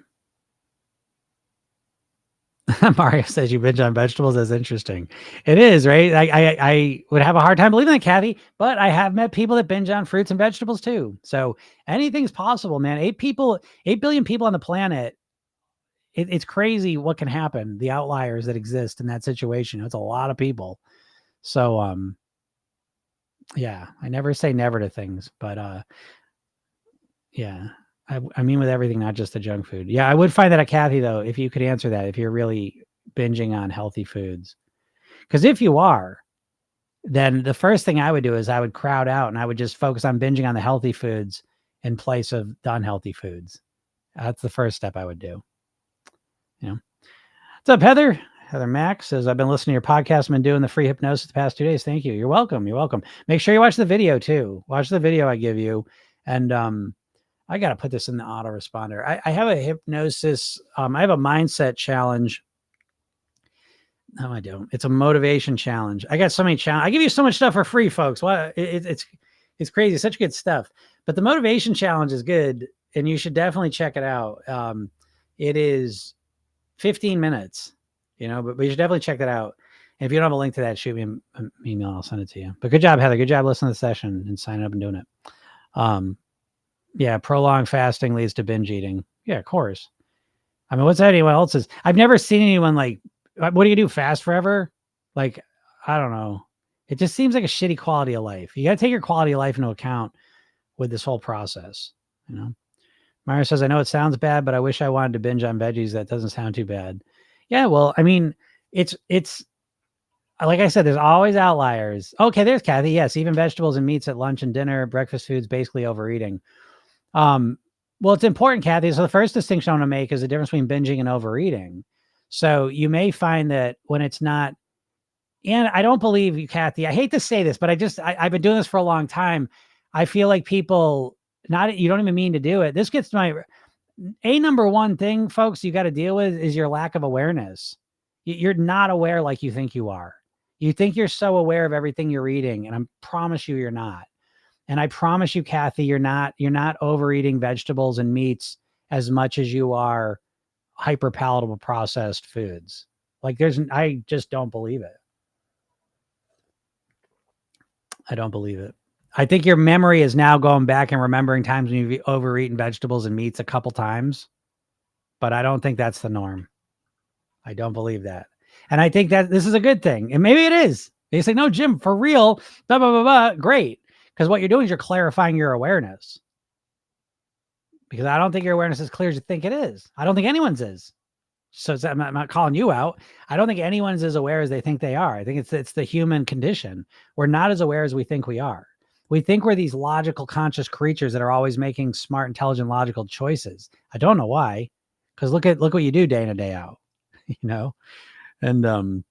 Mario says you binge on vegetables. That's interesting. It is, right? I would have a hard time believing that, Kathy, but I have met people that binge on fruits and vegetables too. So anything's possible, man. 8 billion people on the planet. It's crazy what can happen. The outliers that exist in that situation. It's a lot of people. So, yeah, I never say never to things, but, yeah, I mean, with everything, not just the junk food. Yeah, I would find that at Kathy, though, if you could answer that, if you're really binging on healthy foods. Because if you are, then the first thing I would do is I would crowd out and I would just focus on binging on the healthy foods in place of the unhealthy foods. That's the first step I would do. What's up, Heather? Heather Max says, I've been listening to your podcast. I've been doing the free hypnosis the past 2 days. Thank you. You're welcome. You're welcome. Make sure you watch the video too. Watch the video I give you. And, I got to put this in the autoresponder. I have a hypnosis. I have a mindset challenge. No, I don't. It's a motivation challenge. I got so many challenges. I give you so much stuff for free, folks. What? It's crazy. Such good stuff. But the motivation challenge is good, and you should definitely check it out. It is 15 minutes, but you should definitely check that out. And if you don't have a link to that, shoot me an email. I'll send it to you. But good job, Heather. Good job listening to the session and signing up and doing it. Yeah, prolonged fasting leads to binge eating. Yeah, of course. I mean, what's that anyone else's? I've never seen anyone like, what do you do, fast forever? Like, I don't know. It just seems like a shitty quality of life. You got to take your quality of life into account with this whole process. Myra says, I know it sounds bad, but I wish I wanted to binge on veggies. That doesn't sound too bad. Yeah, well, I mean, it's like I said, there's always outliers. Okay, there's Kathy. Yes, even vegetables and meats at lunch and dinner, breakfast foods, basically overeating. Well, it's important, Kathy. So the first distinction I want to make is the difference between binging and overeating. So you may find that when it's not, and I don't believe you, Kathy, I hate to say this, but I've been doing this for a long time. I feel like people, you don't even mean to do it. This gets to number one thing, folks, you got to deal with is your lack of awareness. You're not aware like you think you are. You think you're so aware of everything you're eating, and I promise you, you're not. And I promise you, Kathy, you're not overeating vegetables and meats as much as you are hyper palatable processed foods. I just don't believe it. I don't believe it. I think your memory is now going back and remembering times when you've overeaten vegetables and meats a couple times, but I don't think that's the norm. I don't believe that. And I think that this is a good thing. And maybe it is. They say, no, Jim, for real, blah, blah, blah, blah. Great. Because what you're doing is you're clarifying your awareness. Because I don't think your awareness is clear as you think it is. I don't think anyone's is. So I'm not calling you out. I don't think anyone's as aware as they think they are. I think it's the human condition. We're not as aware as we think we are. We think we're these logical, conscious creatures that are always making smart, intelligent, logical choices. I don't know why. Because look what you do day in and day out. And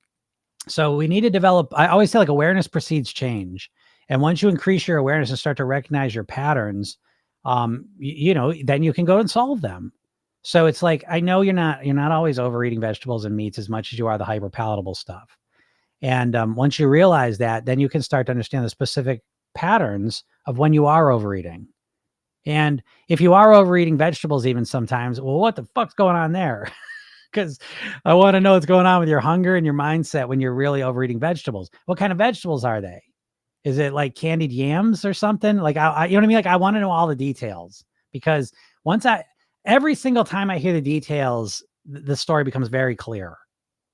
so we need to develop. I always say, like, awareness precedes change. And once you increase your awareness and start to recognize your patterns, then you can go and solve them. So it's like, I know you're not always overeating vegetables and meats as much as you are the hyper palatable stuff. And once you realize that, then you can start to understand the specific patterns of when you are overeating. And if you are overeating vegetables, even sometimes, well, what the fuck's going on there? Because I want to know what's going on with your hunger and your mindset when you're really overeating vegetables. What kind of vegetables are they? Is it like candied yams or something? Like, you know what I mean? Like, I want to know all the details, because every single time I hear the details, the story becomes very clear.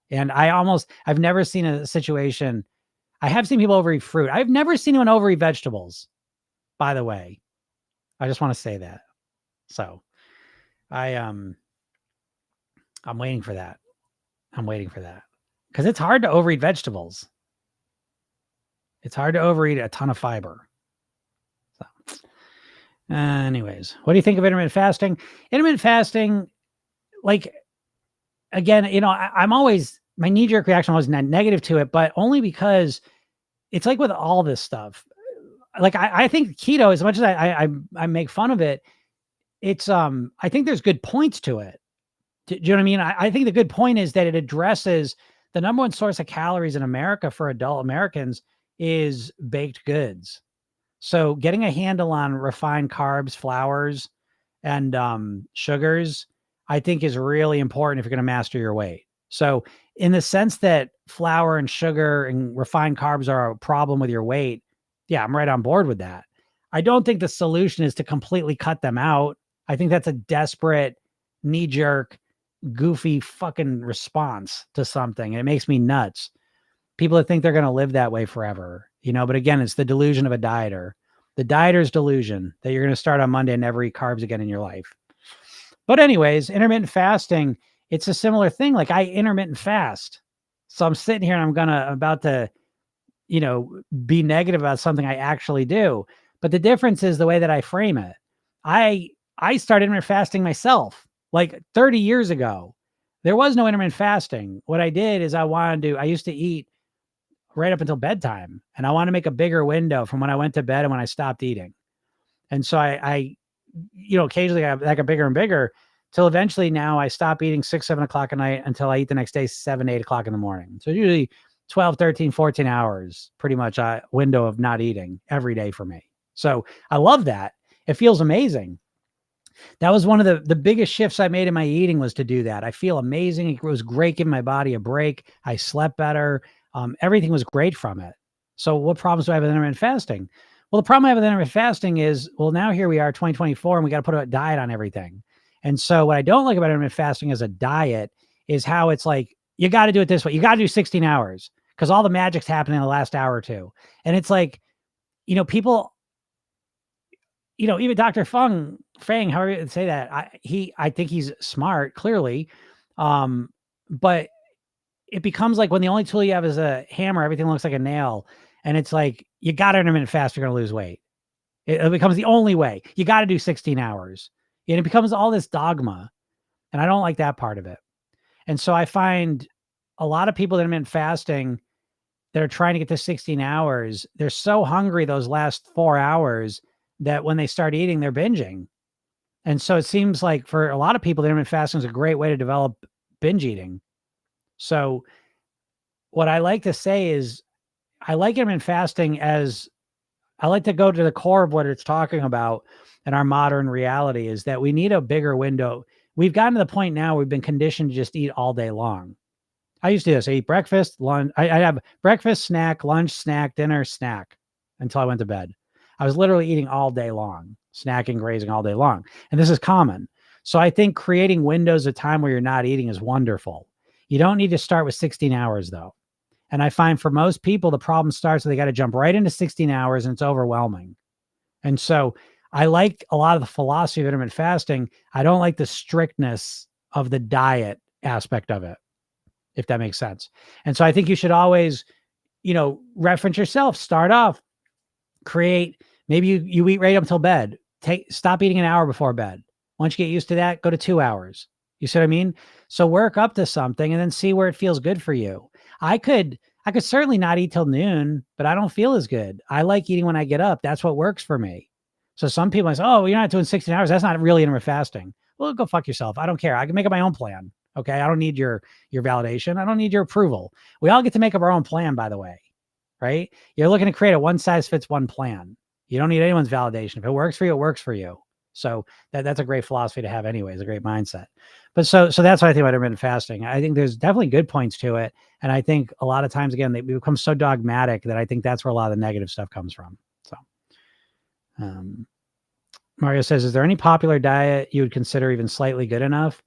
And I've never seen a situation. I have seen people overeat fruit. I've never seen anyone overeat vegetables, by the way. I just want to say that. So I'm waiting for that. I'm waiting for that, because it's hard to overeat vegetables. It's hard to overeat a ton of fiber. So, anyways, what do you think of intermittent fasting? Intermittent fasting, like, again, I'm always, my knee-jerk reaction was negative to it, but only because it's like with all this stuff. Like, I think keto, as much as I make fun of it, it's I think there's good points to it. Do you know what I mean? I think the good point is that it addresses the number one source of calories in America for adult Americans is baked goods. So getting a handle on refined carbs, flours, and sugars, I think, is really important if you're going to master your weight. So in the sense that flour and sugar and refined carbs are a problem with your weight, yeah, I'm right on board with that. I don't think the solution is to completely cut them out. I think that's a desperate, knee-jerk, goofy fucking response to something. And it makes me nuts. People that think they're going to live that way forever, but again, it's the delusion of a dieter. The dieter's delusion that you're going to start on Monday and never eat carbs again in your life. But anyways, intermittent fasting, it's a similar thing. Like, I intermittent fast. So I'm sitting here and I'm about to, be negative about something I actually do. But the difference is the way that I frame it. I started intermittent fasting myself like 30 years ago. There was no intermittent fasting. What I did is I used to eat right up until bedtime, and I want to make a bigger window from when I went to bed and when I stopped eating. And so I occasionally I got bigger and bigger till eventually now I stop eating 6, 7 o'clock at night until I eat the next day, 7, 8 o'clock in the morning. So usually 12, 13, 14 hours, pretty much a window of not eating every day for me. So I love that. It feels amazing. That was one of the biggest shifts I made in my eating, was to do that. I feel amazing. It was great giving my body a break. I slept better. Everything was great from it. So what problems do I have with intermittent fasting? Well, the problem I have with intermittent fasting is, well, now here we are, 2024, and we got to put a diet on everything. And so what I don't like about intermittent fasting as a diet is how it's like, you got to do it this way. You got to do 16 hours because all the magic's happening in the last hour or two. And it's like, people, even Dr. Fang, however you say that, I think he's smart, clearly. But it becomes like when the only tool you have is a hammer, everything looks like a nail. And it's like, you got to intermittent fast, you're going to lose weight. It becomes the only way. You got to do 16 hours. And it becomes all this dogma. And I don't like that part of it. And so I find a lot of people that are intermittent fasting that are trying to get to 16 hours, they're so hungry those last 4 hours that when they start eating, they're binging. And so it seems like for a lot of people, intermittent fasting is a great way to develop binge eating. So what I like to say is, I like intermittent fasting as, I like to go to the core of what it's talking about in our modern reality, is that we need a bigger window. We've gotten to the point now we've been conditioned to just eat all day long. I used to do this. I eat breakfast, lunch. I have breakfast, snack, lunch, snack, dinner, snack until I went to bed. I was literally eating all day long, snacking, grazing all day long. And this is common. So I think creating windows of time where you're not eating is wonderful. You don't need to start with 16 hours though. And I find for most people, the problem starts when they got to jump right into 16 hours and it's overwhelming. And so I like a lot of the philosophy of intermittent fasting. I don't like the strictness of the diet aspect of it, if that makes sense. And so I think you should always, reference yourself, start off, create, maybe you eat right up until bed, stop eating an hour before bed. Once you get used to that, go to 2 hours. You see what I mean? So work up to something and then see where it feels good for you. I could certainly not eat till noon, but I don't feel as good. I like eating when I get up. That's what works for me. So some people say, oh, you're not doing 16 hours. That's not really intermittent fasting. Well, go fuck yourself. I don't care. I can make up my own plan. Okay. I don't need your validation. I don't need your approval. We all get to make up our own plan, by the way, right? You're looking to create a one size fits one plan. You don't need anyone's validation. If it works for you, it works for you. So that's a great philosophy to have anyway. It's a great mindset. But so that's what I think about intermittent fasting. I think there's definitely good points to it. And I think a lot of times, again, they become so dogmatic that I think that's where a lot of the negative stuff comes from. So Mario says, is there any popular diet you would consider even slightly good enough?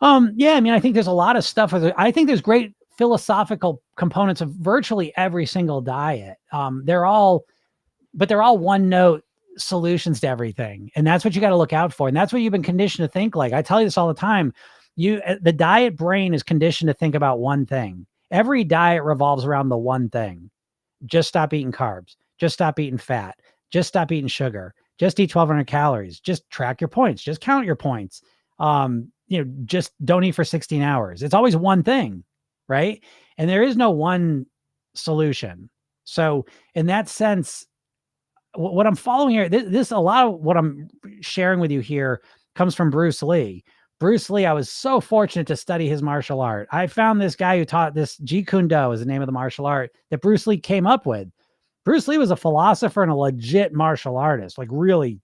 Yeah, I mean, I think there's a lot of stuff. I think there's great philosophical components of virtually every single diet. They're all one note solutions to everything. And that's what you got to look out for. And that's what you've been conditioned to think like. I tell you this all the time. The diet brain is conditioned to think about one thing. Every diet revolves around the one thing. Just stop eating carbs. Just stop eating fat. Just stop eating sugar. Just eat 1,200 calories. Just track your points. Just count your points. Just don't eat for 16 hours. It's always one thing, right? And there is no one solution. So in that sense, what I'm following here, this a lot of what I'm sharing with you here comes from Bruce Lee. Bruce Lee, I was so fortunate to study his martial art. I found this guy who taught this Jeet Kune Do is the name of the martial art that Bruce Lee came up with. Bruce Lee was a philosopher and a legit martial artist, like really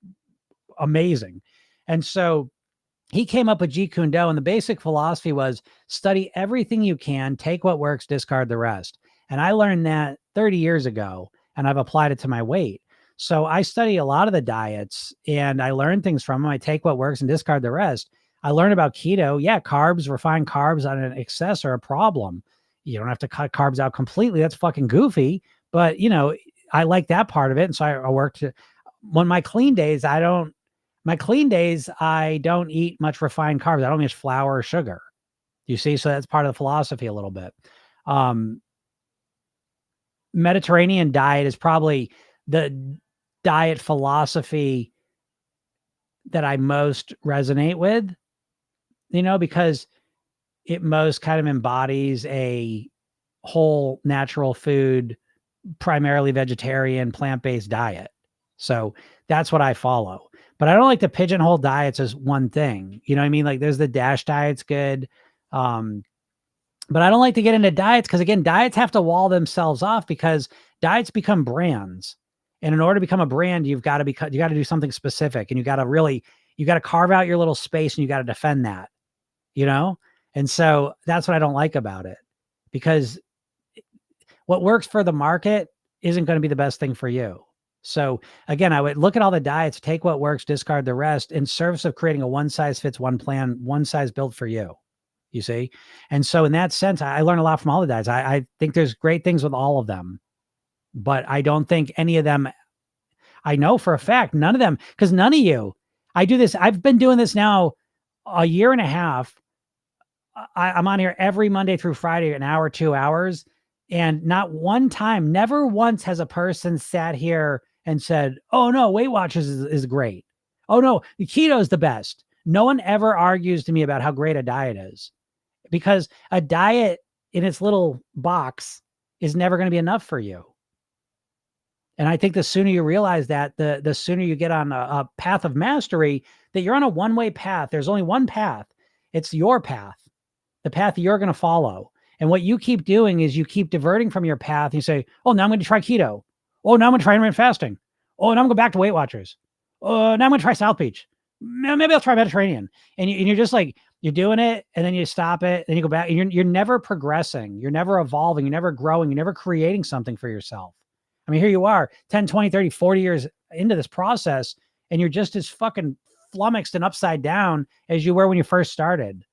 amazing. And so he came up with Jeet Kune Do, and the basic philosophy was study everything you can, take what works, discard the rest. And I learned that 30 years ago, and I've applied it to my weight. So I study a lot of the diets, and I learn things from them. I take what works and discard the rest. I learned about keto. Yeah, carbs, refined carbs on an excess are a problem. You don't have to cut carbs out completely. That's fucking goofy. But, I like that part of it. And so I worked when my clean days, I don't eat much refined carbs. I don't eat flour or sugar. You see? So that's part of the philosophy a little bit. Mediterranean diet is probably the diet philosophy that I most resonate with, because it most kind of embodies a whole natural food, primarily vegetarian, plant-based diet. So that's what I follow. But I don't like to pigeonhole diets as one thing. You know what I mean? Like there's the DASH diet's good. But I don't like to get into diets because, again, diets have to wall themselves off because diets become brands. And in order to become a brand, you got to do something specific, and you got to carve out your little space, and you got to defend that, And so that's what I don't like about it, because what works for the market isn't going to be the best thing for you. So again, I would look at all the diets, take what works, discard the rest, in service of creating a one size fits one plan, one size built for you. You see? And so in that sense, I learn a lot from all the diets. I think there's great things with all of them, but I don't think any of them, I know for a fact, none of them, because none of you, I've been doing this now a year and a half. I'm on here every Monday through Friday, an hour, 2 hours. And not one time, never once has a person sat here and said, oh no, Weight Watchers is great. Oh no, the keto is the best. No one ever argues to me about how great a diet is, because a diet in its little box is never going to be enough for you. And I think the sooner you realize that, the sooner you get on a path of mastery, that you're on a one-way path. There's only one path. It's your path, the path you're going to follow. And what you keep doing is you keep diverting from your path. You say, oh, now I'm going to try keto. Oh, now I'm going to try intermittent fasting. Oh, now I'm going to go back to Weight Watchers. Oh, now I'm going to try South Beach. Maybe I'll try Mediterranean. And you're just like, you're doing it, and then you stop it, and you go back. And you're never progressing. You're never evolving. You're never growing. You're never creating something for yourself. I mean, here you are 10, 20, 30, 40 years into this process, and you're just as fucking flummoxed and upside down as you were when you first started,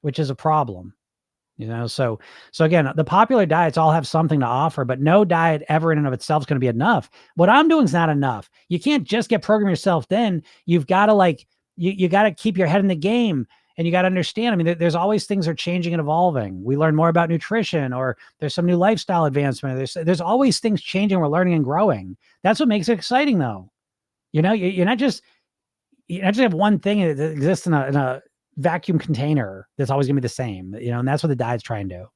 which is a problem. So again, the popular diets all have something to offer, but no diet ever in and of itself is going to be enough. What I'm doing is not enough. You can't just get program yourself. Then you've got to you got to keep your head in the game, and you got to understand. I mean, there's always things are changing and evolving. We learn more about nutrition, or there's some new lifestyle advancement. There's always things changing. We're learning and growing. That's what makes it exciting, though. You're not just have one thing that exists in a vacuum container that's always gonna be the same, and that's what the diets try and do.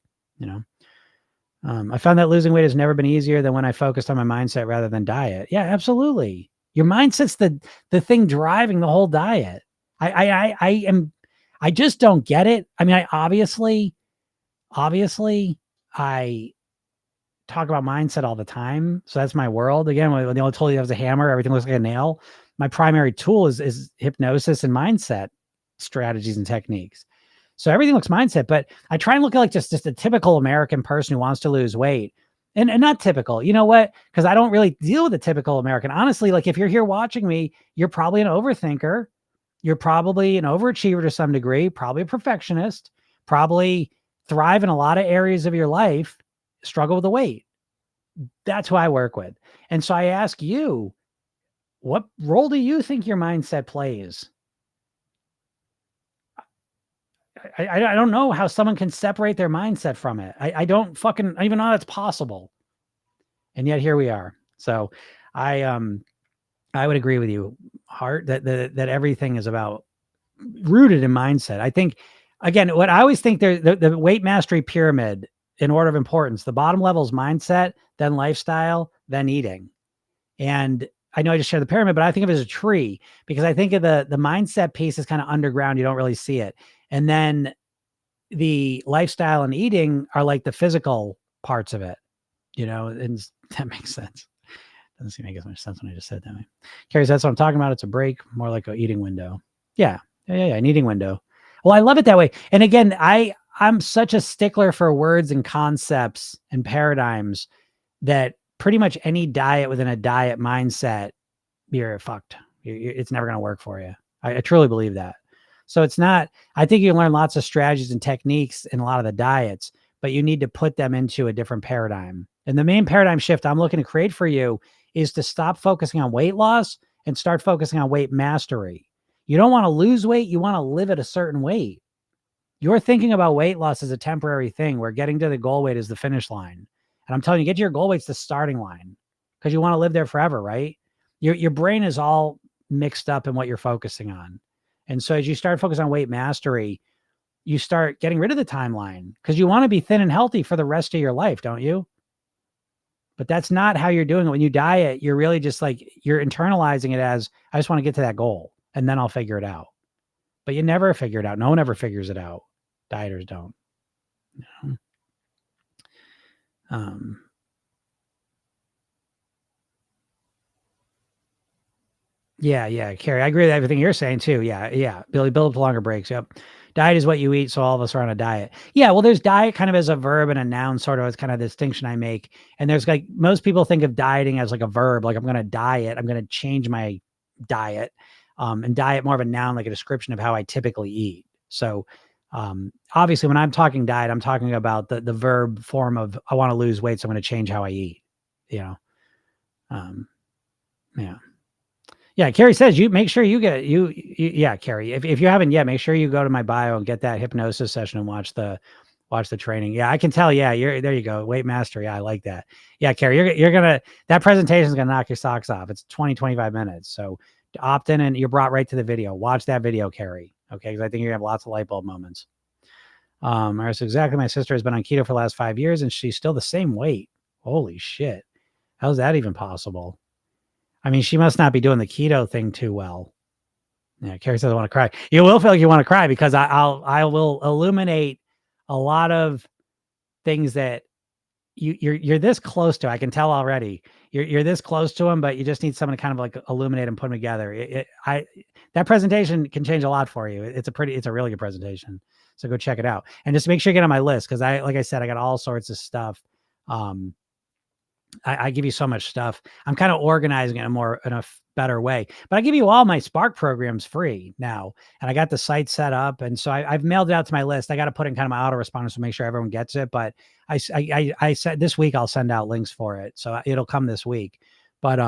I found that losing weight has never been easier than when I focused on my mindset rather than diet. Yeah, absolutely. Your mindset's the thing driving the whole diet. I just don't get it. I mean, I obviously, I talk about mindset all the time. So that's my world. Again, when they only told you I was a hammer, everything looks like a nail. My primary tool is hypnosis and mindset strategies and techniques. So everything looks mindset, but I try and look at like just a typical American person who wants to lose weight. And not typical, you know what? Because I don't really deal with a typical American. Honestly, like if you're here watching me, you're probably an overthinker. You're probably an overachiever to some degree, probably a perfectionist, probably thrive in a lot of areas of your life, struggle with the weight. That's who I work with. And so I ask you, what role do you think your mindset plays? I don't know how someone can separate their mindset from it. I don't even know that's possible. And yet here we are. So I would agree with you, Hart, that everything is about rooted in mindset. I think, again, what I always think the weight mastery pyramid in order of importance, the bottom level is mindset, then lifestyle, then eating. And I know I just shared the pyramid, but I think of it as a tree because I think of the mindset piece is kind of underground. You don't really see it. And then the lifestyle and eating are like the physical parts of it, and that makes sense. Doesn't seem to make as much sense when I just said that. Carrie, that's what I'm talking about. It's a break, more like a eating window. Yeah, an eating window. Well, I love it that way. And again, I'm such a stickler for words and concepts and paradigms that pretty much any diet within a diet mindset, you're fucked. It's never going to work for you. I truly believe that. So it's not, I think you can learn lots of strategies and techniques in a lot of the diets, but you need to put them into a different paradigm. And the main paradigm shift I'm looking to create for you is to stop focusing on weight loss and start focusing on weight mastery. You don't want to lose weight. You want to live at a certain weight. You're thinking about weight loss as a temporary thing where getting to the goal weight is the finish line. And I'm telling you, get to your goal weight's the starting line because you want to live there forever, right? Your brain is all mixed up in what you're focusing on. And so as you start focusing on weight mastery, you start getting rid of the timeline because you want to be thin and healthy for the rest of your life, don't you? But that's not how you're doing it. When you diet, you're really just like, you're internalizing it as, I just want to get to that goal and then I'll figure it out. But you never figure it out. No one ever figures it out. Dieters don't. Yeah, Carrie, I agree with everything you're saying too. Yeah. Billy, build up longer breaks. Yep. Diet is what you eat, so all of us are on a diet. Yeah, well, there's diet kind of as a verb and a noun, sort of as kind of the distinction I make. And there's like, most people think of dieting as like a verb, like I'm going to diet, I'm going to change my diet, and diet more of a noun, like a description of how I typically eat. So obviously when I'm talking diet, I'm talking about the verb form of, I want to lose weight, so I'm going to change how I eat, yeah. Yeah, Carrie says you make sure you get yeah, Carrie. If you haven't yet, make sure you go to my bio and get that hypnosis session and watch the training. Yeah, I can tell. Yeah, there you go. Weight mastery. Yeah, I like that. Yeah, Carrie, you're gonna, that presentation is gonna knock your socks off. It's 25 minutes. So opt in and you're brought right to the video. Watch that video, Carrie. Okay, because I think you're gonna have lots of light bulb moments. So exactly. My sister has been on keto for the last 5 years and she's still the same weight. Holy shit. How's that even possible? I mean, she must not be doing the keto thing too well. Yeah, Carrie says I want to cry. You will feel like you want to cry because I will illuminate a lot of things that you're this close to. I can tell already. You're this close to them, but you just need someone to kind of like illuminate and put them together. That presentation can change a lot for you. It's a really good presentation. So go check it out. And just make sure you get on my list because like I said, I got all sorts of stuff. I give you so much stuff. I'm kind of organizing it in a better way, but I give you all my Spark programs free now. And I got the site set up. And so I've mailed it out to my list. I got to put in kind of my autoresponders to make sure everyone gets it. But I said this week, I'll send out links for it. So it'll come this week, but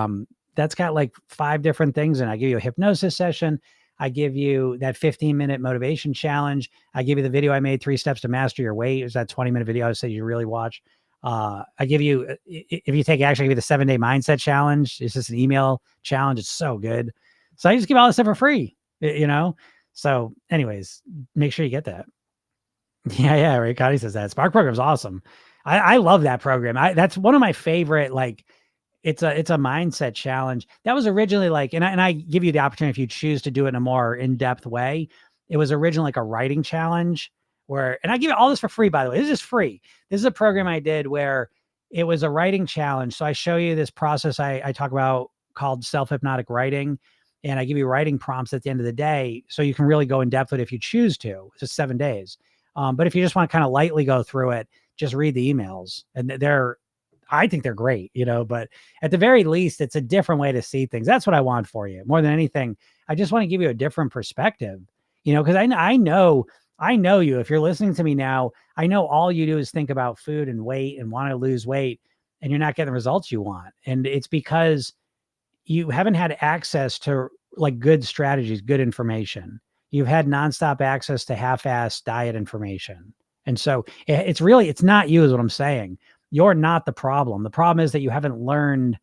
that's got like 5 different things. And I give you a hypnosis session. I give you that 15-minute motivation challenge. I give you the video I made, 3 steps to master your weight. It was that 20-minute video I said you really watch. I give you, if you take action, I give you the 7-day mindset challenge. It's just an email challenge. It's so good. So I just give all this stuff for free, So anyways, make sure you get that. Yeah. Ray Cotty says that Spark program is awesome. I love that program. That's one of my favorite, like it's a mindset challenge that was originally like, and I give you the opportunity if you choose to do it in a more in-depth way. It was originally like a writing challenge where, and I give you all this for free, by the way. This is free. This is a program I did where it was a writing challenge. So I show you this process I talk about called self-hypnotic writing. And I give you writing prompts at the end of the day. So you can really go in depth with it if you choose to. It's just 7 days. But if you just want to kind of lightly go through it, just read the emails. And I think they're great, but at the very least, it's a different way to see things. That's what I want for you. More than anything, I just want to give you a different perspective, because I know you. If you're listening to me now, I know all you do is think about food and weight and want to lose weight, and you're not getting the results you want. And it's because you haven't had access to like good strategies, good information. You've had nonstop access to half-assed diet information. And so it's not you is what I'm saying. You're not the problem. The problem is that you haven't learned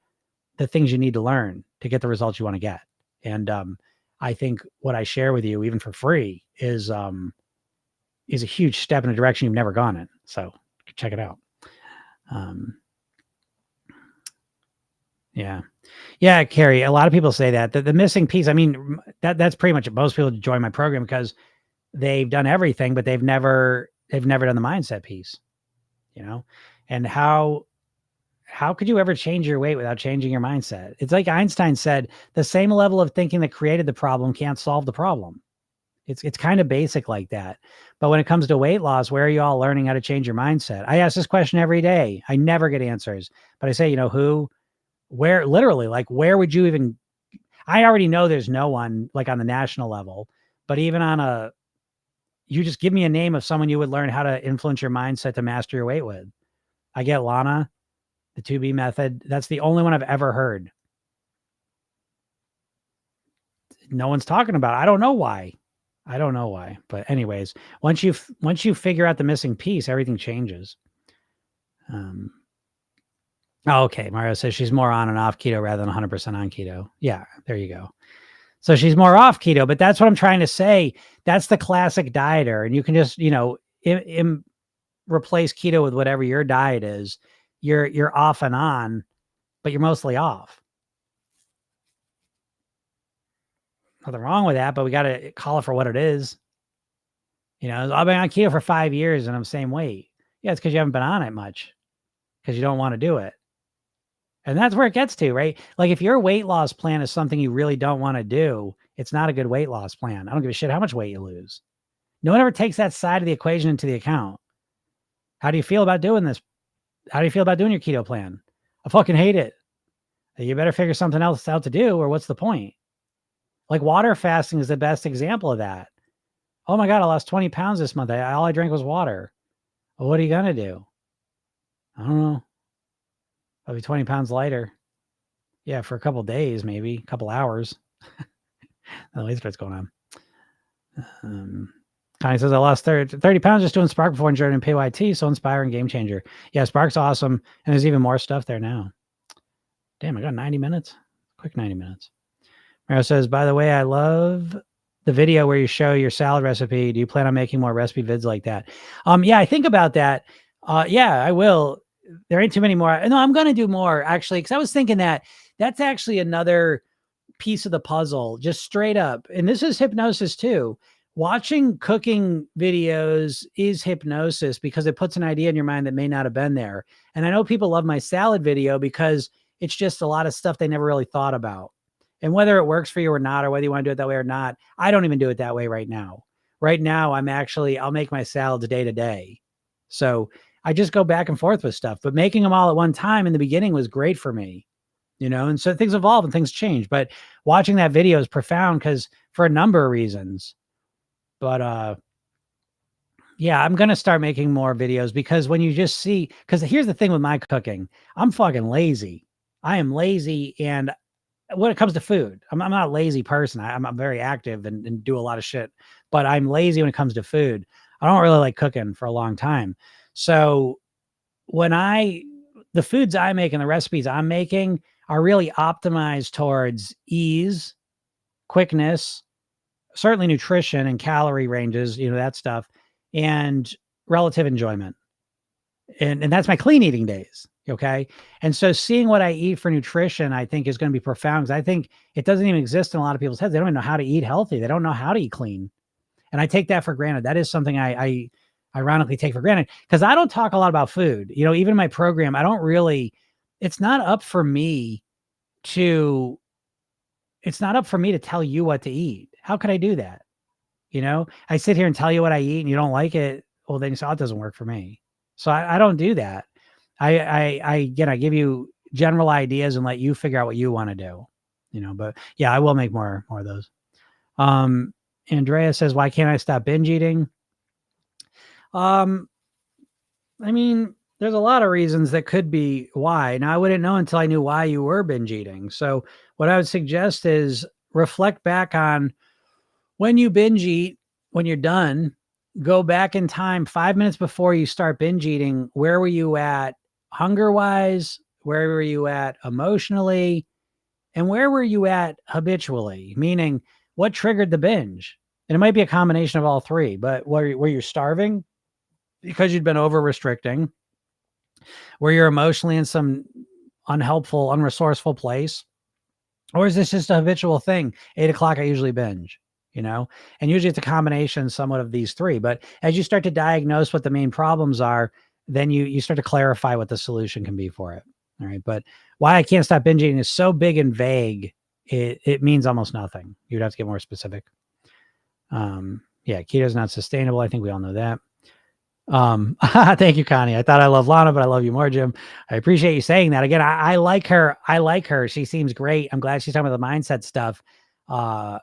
the things you need to learn to get the results you want to get. And I think what I share with you, even for free, is a huge step in a direction you've never gone in. So check it out. Yeah, Carrie, a lot of people say that the missing piece, I mean, that's pretty much it. Most people join my program because they've done everything, but they've never done the mindset piece, and how could you ever change your weight without changing your mindset? It's like Einstein said, the same level of thinking that created the problem can't solve the problem. It's kind of basic like that. But when it comes to weight loss, where are you all learning how to change your mindset? I ask this question every day. I never get answers, but I say, where literally, like, where would you even, I already know there's no one like on the national level, but even on you just give me a name of someone you would learn how to influence your mindset to master your weight with. I get Lana, the 2B method. That's the only one I've ever heard. No one's talking about it. I don't know why. But anyways, once you figure out the missing piece, everything changes. Okay. Mario says she's more on and off keto rather than 100% on keto. Yeah, there you go. So she's more off keto, but that's what I'm trying to say. That's the classic dieter. And you can just, replace keto with whatever your diet is. You're off and on, but you're mostly off. Nothing wrong with that, but we got to call it for what it is. I've been on keto for 5 years and I'm same weight. Yeah, it's because you haven't been on it much because you don't want to do it. And that's where it gets to, right? Like if your weight loss plan is something you really don't want to do, it's not a good weight loss plan. I don't give a shit how much weight you lose. No one ever takes that side of the equation into the account. How do you feel about doing this? How do you feel about doing your keto plan? I fucking hate it. You better figure something else out to do, or what's the point? Like water fasting is the best example of that. Oh my God, I lost 20 pounds this month. All I drank was water. Well, what are you going to do? I don't know. I'll be 20 pounds lighter. Yeah, for a couple days, maybe a couple hours. The laser starts going on. Connie says, I lost 30 pounds just doing Spark before joining PYT. So inspiring, game changer. Yeah, Spark's awesome. And there's even more stuff there now. Damn, I got 90 minutes. Quick 90 minutes. Mario says, by the way, I love the video where you show your salad recipe. Do you plan on making more recipe vids like that? Yeah, I think about that. Yeah, I will. There ain't too many more. No, I'm going to do more actually. Cause I was thinking that's actually another piece of the puzzle, just straight up. And this is hypnosis too. Watching cooking videos is hypnosis because it puts an idea in your mind that may not have been there. And I know people love my salad video because it's just a lot of stuff they never really thought about. And whether it works for you or not, or whether you want to do it that way or not, I don't even do it that way right now. Right now, I'll make my salads day to day. So I just go back and forth with stuff, but making them all at one time in the beginning was great for me, and so things evolve and things change, but watching that video is profound because for a number of reasons, but, yeah, I'm going to start making more videos because when you just see, because here's the thing with my cooking, I'm fucking lazy. I am lazy. And when it comes to food, I'm not a lazy person. I'm very active and do a lot of shit, but I'm lazy when it comes to food. I don't really like cooking for a long time. So the foods I make and the recipes I'm making are really optimized towards ease, quickness, certainly nutrition and calorie ranges, that stuff, and relative enjoyment. And that's my clean eating days. Okay. And so seeing what I eat for nutrition, I think is going to be profound because I think it doesn't even exist in a lot of people's heads. They don't even know how to eat healthy. They don't know how to eat clean. And I take that for granted. That is something I ironically take for granted because I don't talk a lot about food. You know, even in my program, I don't really, it's not up for me to, it's not up for me to tell you what to eat. How could I do that? You know, I sit here and tell you what I eat and you don't like it. Well, then you say, oh, it doesn't work for me. So I don't do that. Again, I give you general ideas and let you figure out what you want to do, you know, but yeah, I will make more of those. Andrea says, why can't I stop binge eating? I mean, there's a lot of reasons that could be why. Now, I wouldn't know until I knew why you were binge eating. So what I would suggest is reflect back on when you binge eat, when you're done, go back in time 5 minutes before you start binge eating. Where were you at hunger wise? Where were you at emotionally? And where were you at habitually? Meaning, what triggered the binge? And it might be a combination of all three, but were you starving because you'd been over restricting? Were you emotionally in some unhelpful, unresourceful place? Or is this just a habitual thing? 8:00, I usually binge, you know, and usually it's a combination somewhat of these three. But as you start to diagnose what the main problems are, then you start to clarify what the solution can be for it. All right. But why I can't stop binge eating is so big and vague. It means almost nothing. You'd have to get more specific. Yeah, keto is not sustainable. I think we all know that. Thank you, Connie. I thought I love Lana, but I love you more, Jim. I appreciate you saying that. Again, I like her. I like her. She seems great. I'm glad she's talking about the mindset stuff. But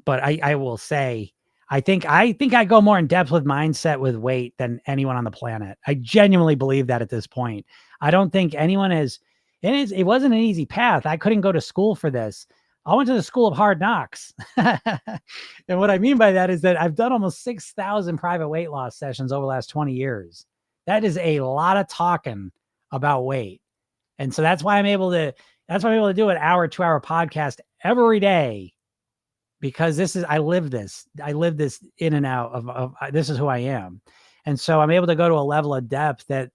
I will say, I think I go more in depth with mindset with weight than anyone on the planet. I genuinely believe that at this point. I don't think anyone is, it wasn't an easy path. I couldn't go to school for this. I went to the school of hard knocks. And what I mean by that is that I've done almost 6,000 private weight loss sessions over the last 20 years. That is a lot of talking about weight. And so that's why I'm able to do an hour, 2-hour podcast every day, because I live this in and out of this is who I am. And so I'm able to go to a level of depth that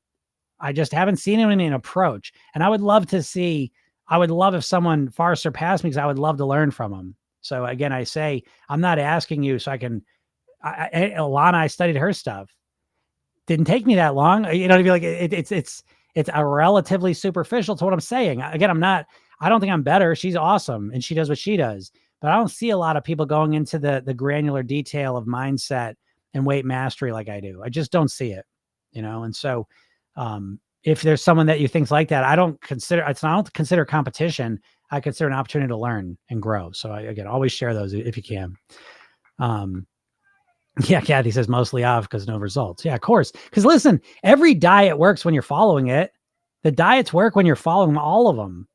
I just haven't seen anyone in approach. And I would love if someone far surpassed me, because I would love to learn from them. So again, I say, I'm not asking you so I can, Alana, I studied her stuff. Didn't take me that long. You know, to be like, it's a relatively superficial to what I'm saying. Again, I don't think I'm better. She's awesome and she does what she does, but I don't see a lot of people going into the granular detail of mindset and weight mastery like I do. I just don't see it, you know? And so, if there's someone that you think's like that, I don't consider competition. I consider an opportunity to learn and grow. So again, always share those if you can. Yeah, Kathy says mostly off because no results. Yeah, of course. Because listen, every diet works when you're following it. The diets work when you're following all of them.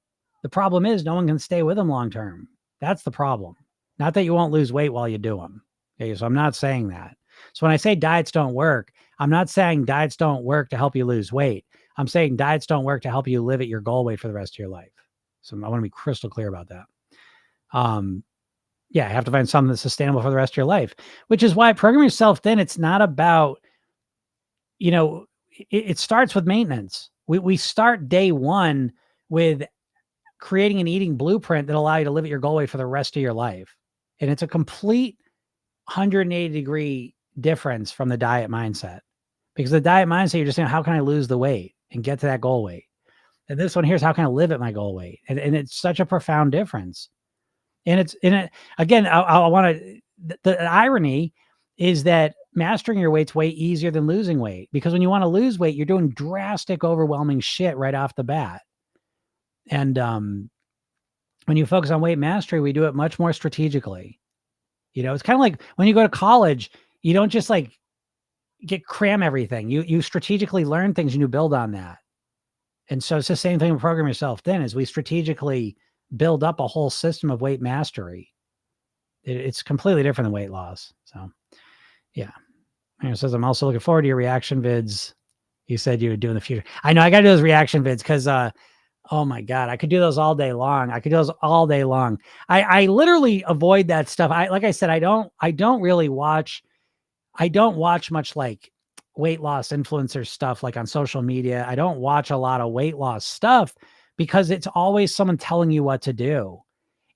The problem is no one can stay with them long term. That's the problem. Not that you won't lose weight while you do them. Okay, so I'm not saying that. So when I say diets don't work, I'm not saying diets don't work to help you lose weight. I'm saying diets don't work to help you live at your goal weight for the rest of your life. So I want to be crystal clear about that. Yeah, you have to find something that's sustainable for the rest of your life, which is why program yourself thin. It's not about, you know, it starts with maintenance. We start day one with creating an eating blueprint that allow you to live at your goal weight for the rest of your life. And it's a complete 180-degree difference from the diet mindset, because the diet mindset, you're just saying, how can I lose the weight and get to that goal weight? And this one, here's how can I live at my goal weight? And it's such a profound difference. And it's in it again. I want to, the irony is that mastering your weight's way easier than losing weight, because when you want to lose weight, you're doing drastic, overwhelming shit right off the bat. And when you focus on weight mastery, we do it much more strategically. You know, it's kind of like when you go to college, you don't just like cram everything. You strategically learn things and you build on that. And so it's the same thing with program yourself thin, is we strategically build up a whole system of weight mastery. It's completely different than weight loss. So yeah. And it says, I'm also looking forward to your reaction vids you said you would do in the future. I know I got to do those reaction vids because, oh my God, I could do those all day long. I literally avoid that stuff. Like I said, I don't really watch. I don't watch much like weight loss influencer stuff like on social media. I don't watch a lot of weight loss stuff because it's always someone telling you what to do.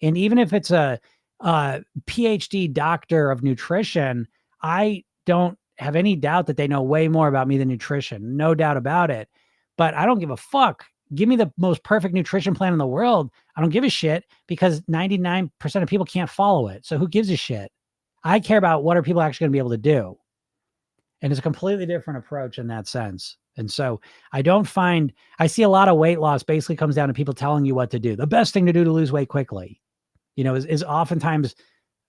And even if it's a PhD doctor of nutrition, I don't have any doubt that they know way more about me than nutrition. No doubt about it. But I don't give a fuck. Give me the most perfect nutrition plan in the world. I don't give a shit because 99% of people can't follow it. So who gives a shit? I care about what are people actually going to be able to do. And it's a completely different approach in that sense. And so I see a lot of weight loss basically comes down to people telling you what to do. The best thing to do to lose weight quickly, is oftentimes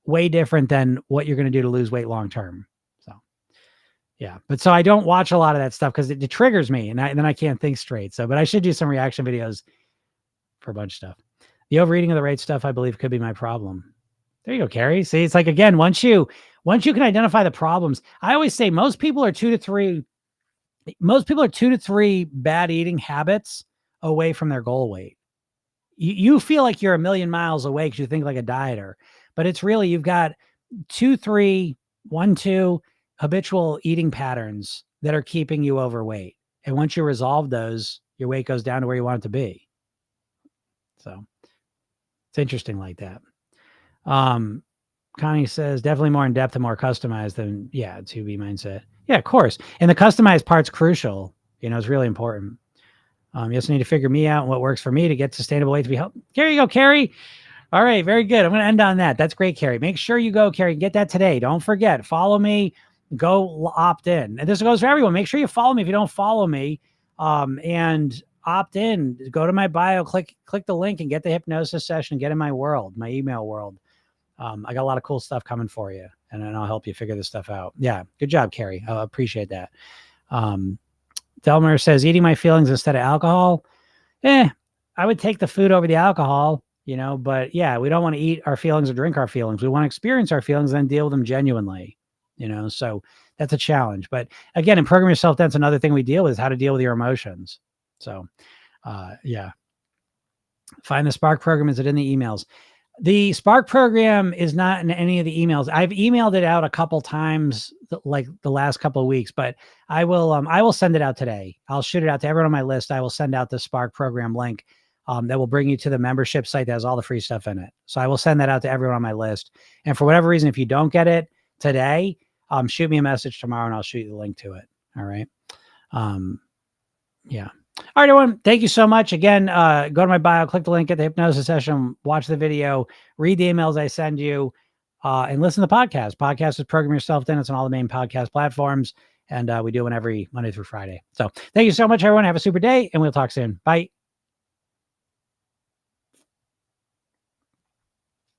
way different than what you're going to do to lose weight long term. So, yeah. But so I don't watch a lot of that stuff because it triggers me and then I can't think straight. So, but I should do some reaction videos for a bunch of stuff. The overeating of the right stuff, I believe, could be my problem. There you go, Carrie. See, it's like, again, once you can identify the problems, I always say most people are 2 to 3 bad eating habits away from their goal weight. You feel like you're a million miles away because you think like a dieter, but it's really, you've got 2, 3, 1, 2 habitual eating patterns that are keeping you overweight. And once you resolve those, your weight goes down to where you want it to be. So it's interesting like that. Connie says definitely more in depth and more customized than 2B mindset. Yeah, of course. And the customized part's crucial. It's really important. You also need to figure me out and what works for me to get sustainable weight to be healthy. There you go, Carrie. All right, very good. I'm going to end on that. That's great, Carrie. Make sure you go, Carrie. Get that today. Don't forget. Follow me. Go opt in. And this goes for everyone. Make sure you follow me if you don't follow me. And opt in. Go to my bio. Click the link and get the hypnosis session. Get in my world, my email world. I got a lot of cool stuff coming for you, and then I'll help you figure this stuff out. Yeah, good job, Carrie. I appreciate that. Delmer says eating my feelings instead of alcohol. I would take the food over the alcohol. But yeah, we don't want to eat our feelings or drink our feelings. We want to experience our feelings and then deal with them genuinely, so that's a challenge. But again, in Program Yourself, that's another thing we deal with, is how to deal with your emotions. So, yeah. Find the Spark program. Is it in the emails? The Spark program is not in any of the emails. I've emailed it out a couple times, like the last couple of weeks, but I will send it out today. I'll shoot it out to everyone on my list. I will send out the Spark program link. That will bring you to the membership site that has all the free stuff in it. So I will send that out to everyone on my list. And for whatever reason, if you don't get it today, shoot me a message tomorrow and I'll shoot you the link to it. All right. Yeah. All right, everyone. Thank you so much. Again, go to my bio, click the link, get the hypnosis session, watch the video, read the emails I send you, and listen to the podcast. Podcast is Program Yourself. Then it's on all the main podcast platforms. And we do one every Monday through Friday. So thank you so much, everyone. Have a super day, and we'll talk soon. Bye.